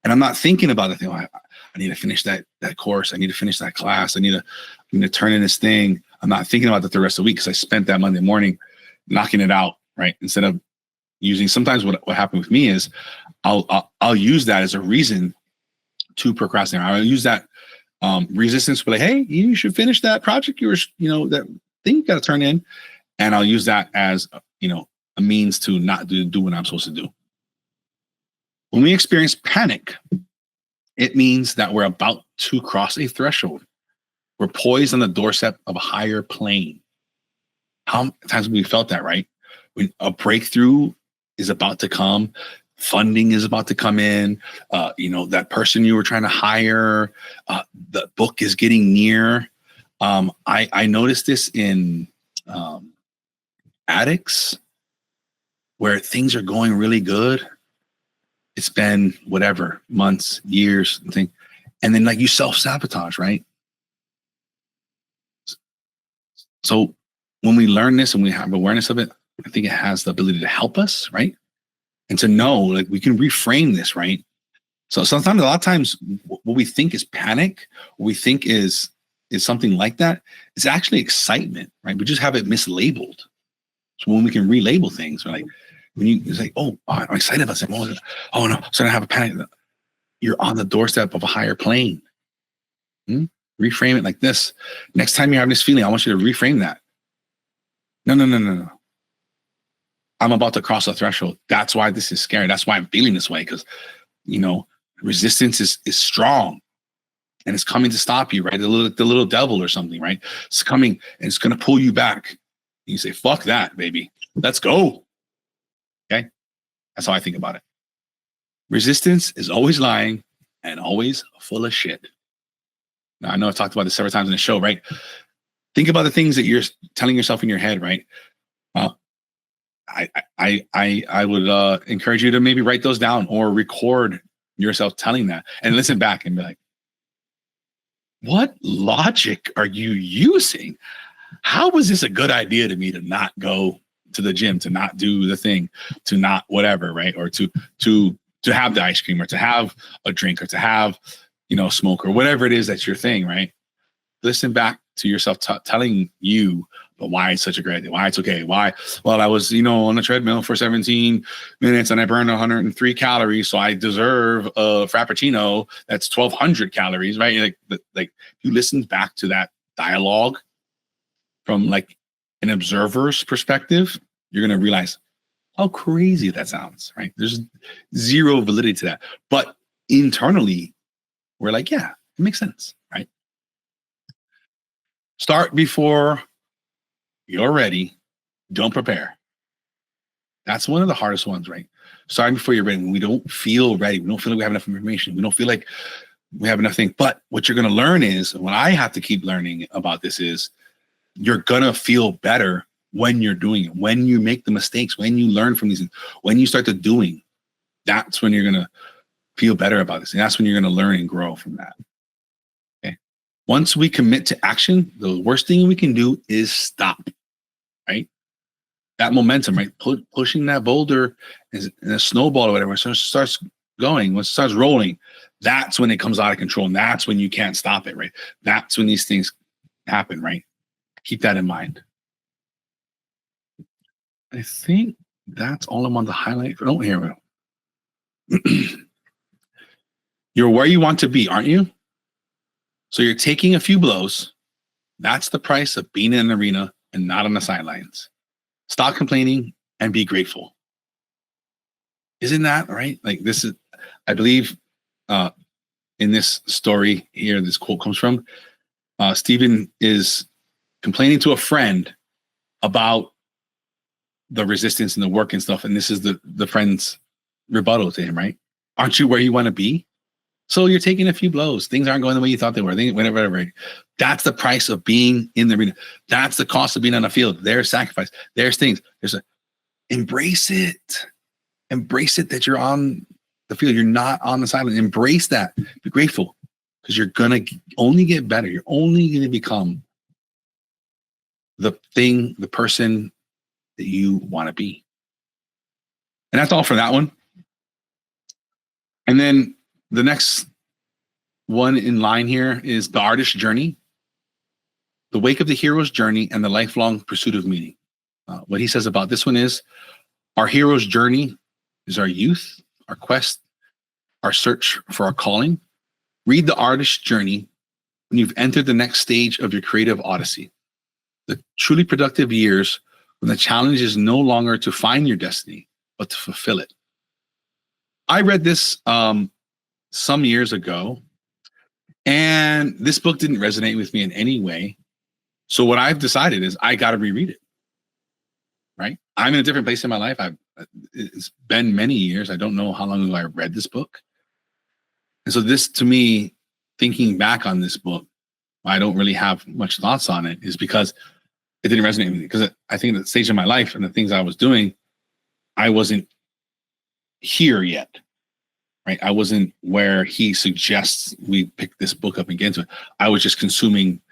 and I'm not thinking about it. I need to finish that course. I need to finish that class. I need to turn in this thing. I'm not thinking about that the rest of the week because I spent that Monday morning knocking it out, right? Instead of using, sometimes what happened with me is I'll use that as a reason to procrastinate. I'll use that resistance to be like, hey, you should finish that project that thing you got to turn in. And I'll use that as, a means to not do what I'm supposed to do. When we experience panic, it means that we're about to cross a threshold. We're poised on the doorstep of a higher plane. How many times have we felt that, right? When a breakthrough is about to come, funding is about to come in, that person you were trying to hire, the book is getting near. I noticed this in addicts where things are going really good. It's been whatever, months, years, and then like you self-sabotage, right? So when we learn this and we have awareness of it, I think it has the ability to help us, right? And to know, like, we can reframe this, right? So sometimes, a lot of times, what we think is panic, what we think is something like that, it's actually excitement, right? We just have it mislabeled. So when we can relabel things, right? It's like, oh, I'm excited about something. Oh no, so I have a panic. You're on the doorstep of a higher plane. Reframe it like this. Next time you're having this feeling, I want you to reframe that. No. I'm about to cross a threshold. That's why this is scary. That's why I'm feeling this way, because, resistance is strong and it's coming to stop you, right? The little devil or something, right? It's coming and it's going to pull you back. And you say, fuck that, baby. Let's go. Okay. That's how I think about it. Resistance is always lying and always full of shit. Now, I know I've talked about this several times in the show, right? Think about the things that you're telling yourself in your head, right? I would encourage you to maybe write those down or record yourself telling that and listen back and be like, what logic are you using? How was this a good idea to me to not go to the gym, to not do the thing, to not whatever, right? Or to have the ice cream, or to have a drink, or to have, smoke, or whatever it is that's your thing, right? Listen back to yourself telling you but why it's such a great idea, why it's okay, why, well, I was, on the treadmill for 17 minutes and I burned 103 calories, so I deserve a Frappuccino that's 1,200 calories, right? Like you listen back to that dialogue from like an observer's perspective, you're going to realize how crazy that sounds, right? There's zero validity to that. But internally, we're like, yeah, it makes sense, right? Start before you're ready. Don't prepare. That's one of the hardest ones, right? Starting before you're ready. When we don't feel ready, we don't feel like we have enough information, we don't feel like we have enough things. But what you're going to learn is, what I have to keep learning about this is, you're going to feel better when you're doing it, when you make the mistakes, when you learn from these things, when you start to doing, that's when you're going to feel better about this. And that's when you're going to learn and grow from that. Okay. Once we commit to action, the worst thing we can do is stop, right? That momentum, right? Pushing that boulder in a snowball or whatever, so it starts going, once it starts rolling, that's when it comes out of control. And that's when you can't stop it, right? That's when these things happen, right? Keep that in mind. I think that's all I'm on the highlight. Oh, here we go. You're where you want to be, aren't you? So you're taking a few blows. That's the price of being in an arena and not on the sidelines. Stop complaining and be grateful. Isn't that right? Like, this is, I believe, in this story here, this quote comes from, Stephen is complaining to a friend about the resistance and the work and stuff. And this is the friend's rebuttal to him, right? Aren't you where you want to be? So you're taking a few blows. Things aren't going the way you thought they were. Whatever. That's the price of being in the arena. That's the cost of being on the field. There's sacrifice. There's things. Embrace it. Embrace it that you're on the field. You're not on the sideline. Embrace that. Be grateful, because you're going to only get better. You're only going to become the person that you want to be. And that's all for that one. And then the next one in line here is The Artist's Journey, the wake of the hero's journey and the lifelong pursuit of meaning. What he says about this one is, our hero's journey is our youth, our quest, our search for our calling. Read The Artist's Journey when you've entered the next stage of your creative odyssey, the truly productive years when the challenge is no longer to find your destiny, but to fulfill it. I read this some years ago, and this book didn't resonate with me in any way. So what I've decided is I got to reread it, right? I'm in a different place in my life. It's been many years. I don't know how long ago I read this book. And so this, to me, thinking back on this book, I don't really have much thoughts on it, is because it didn't resonate with me. Because I think at the stage of my life and the things I was doing, I wasn't here yet, right? I wasn't where he suggests we pick this book up and get into it. I was just consuming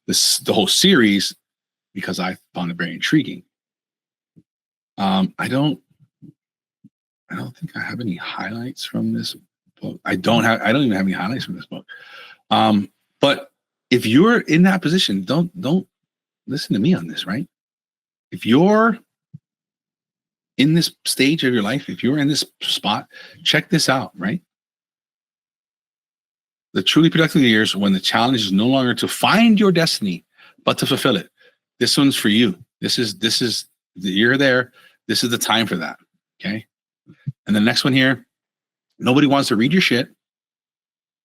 the whole series because I found it very intriguing. I don't think I have any highlights from this book. I don't even have any highlights from this book. But if you're in that position, don't listen to me on this, right? If you're in this stage of your life, if you're in this spot, check this out, right? The truly productive years when the challenge is no longer to find your destiny, but to fulfill it. This one's for you. You're there. This is the time for that. Okay. And the next one here, nobody wants to read your shit,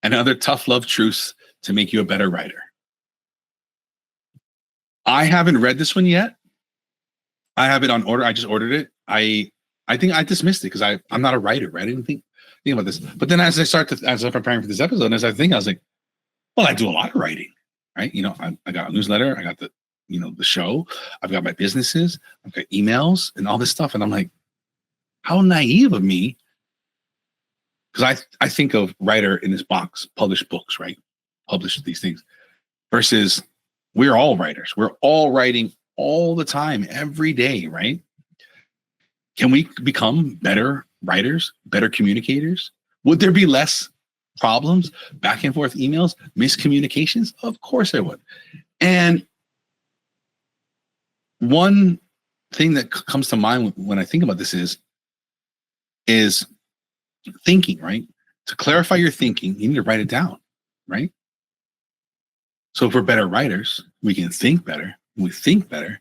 and other tough love truths to make you a better writer. I haven't read this one yet. I have it on order. I just ordered it. I think I dismissed it because I'm not a writer, right? I didn't think about this. But then as I'm preparing for this episode, and as I was like, well, I do a lot of writing, right? I got a newsletter, I got the show, I've got my businesses, I've got emails and all this stuff. And I'm like, how naive of me because I think of writer in this box, published books, right? Publish these things versus we're all writers. We're all writing all the time, every day, right? Can we become better writers, better communicators? Would there be less problems, back and forth emails, miscommunications? Of course there would. And one thing that comes to mind when I think about this is thinking, right? To clarify your thinking, you need to write it down, right? So if we're better writers, we can think better. When we think better,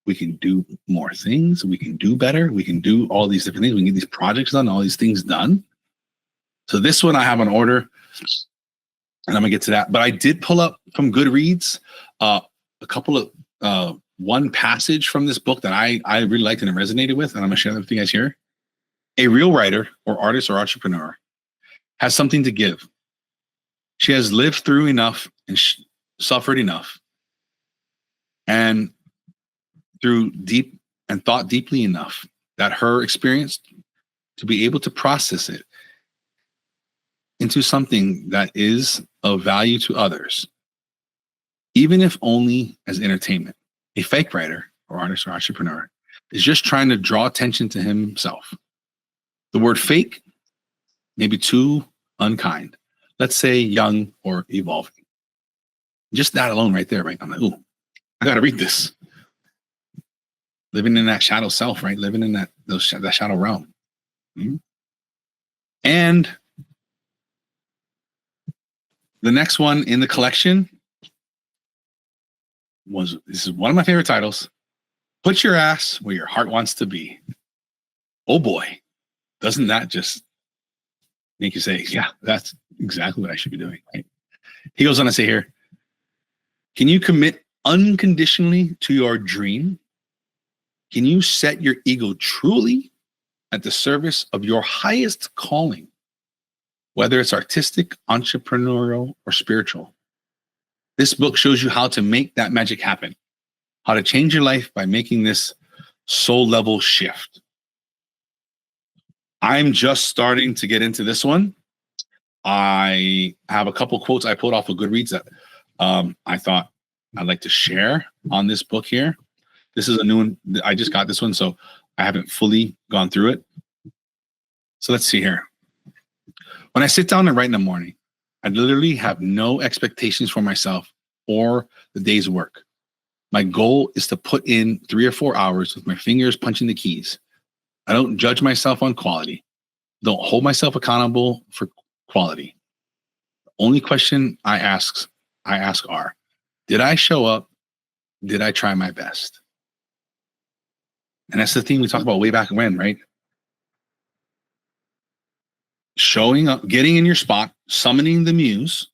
we can do more things. We can do better. We can do all these different things. We can get these projects done, all these things done. So this one I have on order, and I'm gonna get to that. But I did pull up from Goodreads a couple of one passage from this book that I really liked and resonated with, and I'm gonna share that with you guys here. A real writer or artist or entrepreneur has something to give. She has lived through enough and suffered enough, and through deep and thought deeply enough that her experience to be able to process it into something that is of value to others, even if only as entertainment. A fake writer or artist or entrepreneur is just trying to draw attention to himself. The word fake may be too unkind. Let's say young or evolving. Just that alone right there, right? I'm like, ooh, I got to read this. Living in that shadow self, right? Living in that shadow realm. Mm-hmm. And the next one in the collection this is one of my favorite titles. Put your ass where your heart wants to be. Oh boy, doesn't that just make you say, yeah, that's exactly what I should be doing, right? He goes on to say here, can you commit unconditionally to your dream? Can you set your ego truly at the service of your highest calling, whether it's artistic, entrepreneurial, or spiritual? This book shows you how to make that magic happen, how to change your life by making this soul level shift. I'm just starting to get into this one. I have a couple quotes I pulled off of Goodreads that I thought I'd like to share on this book here. This is a new one. I just got this one, so I haven't fully gone through it. So let's see here. When I sit down and write in the morning, I literally have no expectations for myself or the day's work. My goal is to put in 3 or 4 hours with my fingers punching the keys. I don't judge myself on quality. Don't hold myself accountable for quality. The only question I ask are, did I show up? Did I try my best? And that's the thing we talked about way back when, right? Showing up, getting in your spot, summoning the muse,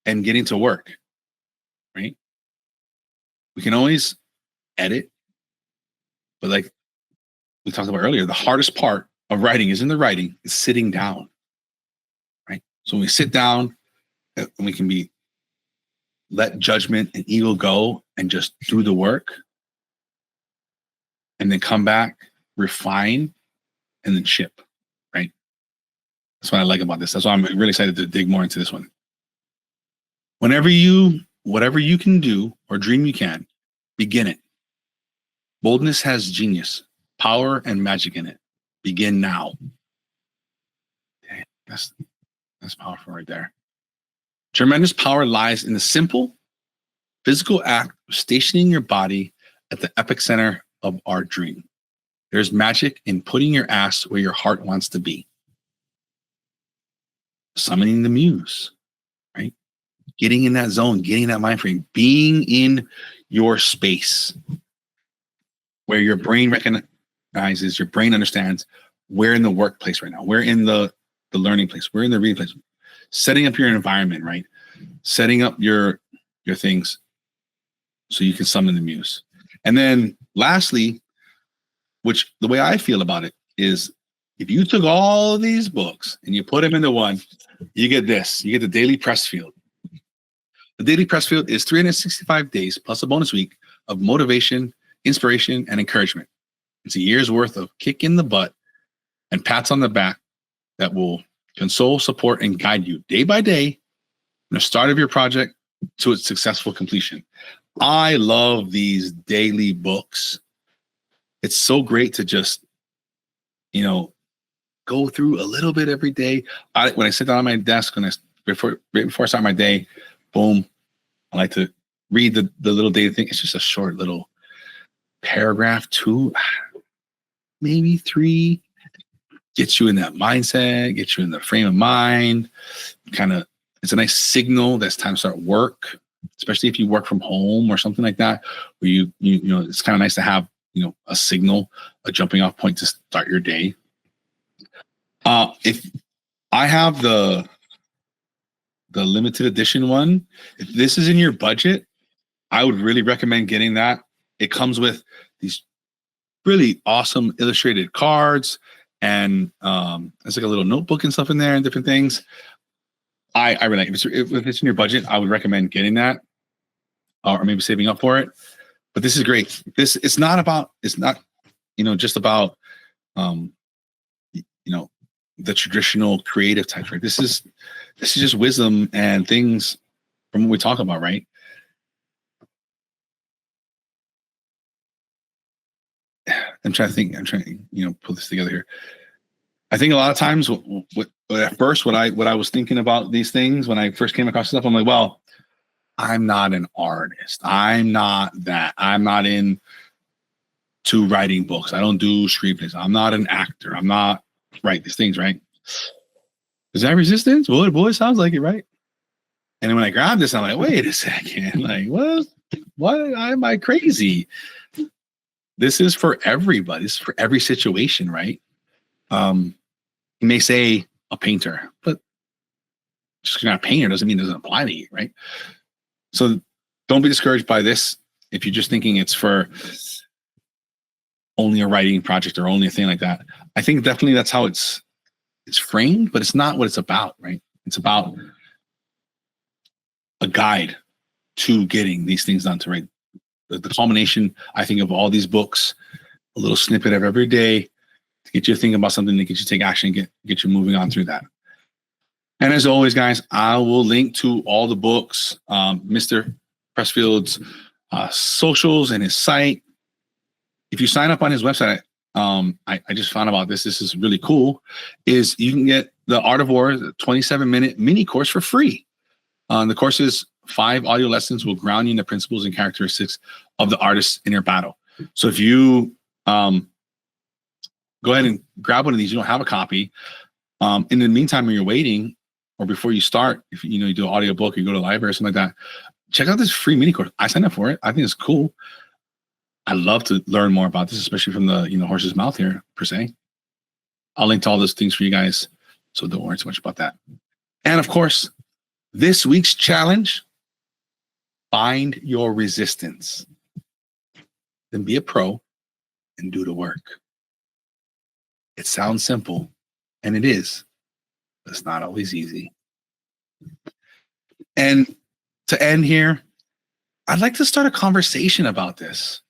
and getting to work, right? We can always edit, but like we talked about earlier, the hardest part of writing isn't the writing, it's sitting down, right? So when we sit down, and we can let judgment and ego go and just do the work, and then come back, refine, and then ship, right? That's what I like about this. That's why I'm really excited to dig more into this one. Whatever you can do or dream you can, begin it. Boldness has genius, power, and magic in it. Begin now. Okay, that's powerful right there. Tremendous power lies in the simple physical act of stationing your body at the epicenter of our dream. There's magic in putting your ass where your heart wants to be. Summoning the muse, right? Getting in that zone, getting in that mind frame, being in your space where your brain recognizes, your brain understands, we're in the workplace right now. We're in the learning place. We're in the reading place. Setting up your environment, right? Setting up your things so you can summon the muse. And then lastly, which the way I feel about it is, if you took all of these books and you put them into one, you get this. You get the Daily Pressfield. The Daily Pressfield is 365 days plus a bonus week of motivation, inspiration, and encouragement. It's a year's worth of kick in the butt and pats on the back that will console, support, and guide you day by day from the start of your project to its successful completion. I love these daily books. It's so great to just, go through a little bit every day. When I sit down at my desk, right before I start my day, boom, I like to read the little daily thing. It's just a short little paragraph, 2, maybe 3, gets you in that mindset, gets you in the frame of mind. It's a nice signal that's time to start work, especially if you work from home or something like that, where you it's kind of nice to have, a signal, a jumping off point to start your day. If I have the limited edition one, if this is in your budget, I would really recommend getting that. It comes with these really awesome illustrated cards, and it's like a little notebook and stuff in there and different things. I really like it. If it's in your budget, I would recommend getting that, or maybe saving up for it. But this is great. It's not just about the traditional creative types, right? This is just wisdom and things from what we talk about, right? I'm trying to pull this together here. I think a lot of times at first, what I was thinking about these things when I first came across stuff, I'm like, well, I'm not an artist. I'm not that. I'm not into writing books. I don't do screenplays. I'm not an actor. I'm not write these things, right? Is that resistance? Well, boy, sounds like it, right? And then when I grabbed this, I'm like, wait a second. Like, what am I crazy? This is for everybody. This is for every situation, right? You may say a painter, but just because you're not a painter doesn't mean it doesn't apply to you, right? So don't be discouraged by this if you're just thinking it's for only a writing project or only a thing like that. I think definitely that's how it's framed, but it's not what it's about, right? It's about a guide to getting these things done to write. The culmination, I think, of all these books, a little snippet of every day to get you thinking about something, to get you to take action, get you moving on through that. And as always, guys, I will link to all the books, Mr. Pressfield's socials and his site. If you sign up on his website, I just found about this. This is really cool. Is you can get the Art of War, the 27-minute mini course for free. The course is 5 audio lessons will ground you in the principles and characteristics of the artist in your battle. So if you go ahead and grab one of these, you don't have a copy. In the meantime, when you're waiting or before you start, if you do an audio book, you go to the library or something like that, check out this free mini course. I signed up for it. I think it's cool. I love to learn more about this, especially from the horse's mouth here, per se. I'll link to all those things for you guys, so don't worry too much about that. And of course, this week's challenge, find your resistance. Then be a pro and do the work. It sounds simple, and it is, but it's not always easy. And to end here, I'd like to start a conversation about this.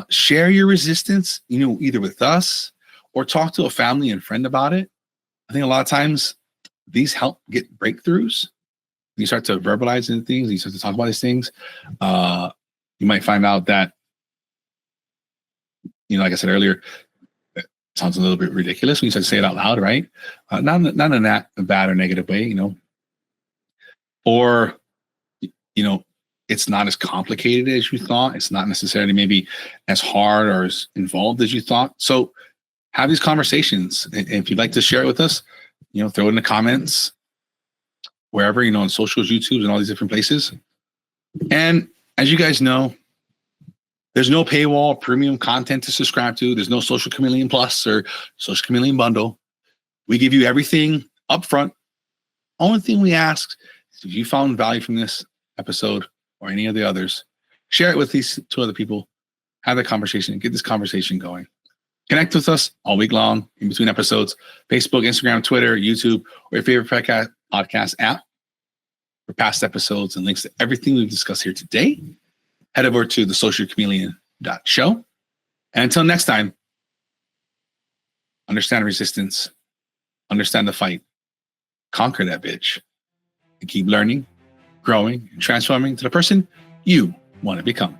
Share your resistance, either with us or talk to a family and friend about it. I think a lot of times these help get breakthroughs. When you start to verbalize things, you start to talk about these things, you might find out that, like I said earlier, it sounds a little bit ridiculous when you start to say it out loud, right? Not in that bad or negative way, or, it's not as complicated as you thought. It's not necessarily maybe as hard or as involved as you thought. So have these conversations. And if you'd like to share it with us, throw it in the comments, wherever, on socials, YouTube, and all these different places. And as you guys know, there's no paywall premium content to subscribe to. There's no Social Chameleon Plus or Social Chameleon Bundle. We give you everything up front. Only thing we ask is if you found value from this episode or any of the others, share it with these 2 other people, have the conversation, get this conversation going. Connect with us all week long in between episodes, Facebook, Instagram, Twitter, YouTube, or your favorite podcast app for past episodes and links to everything we've discussed here today. Head over to thesocialchameleon.show. And until next time, understand resistance, understand the fight, conquer that bitch and keep learning, growing, and transforming to the person you want to become.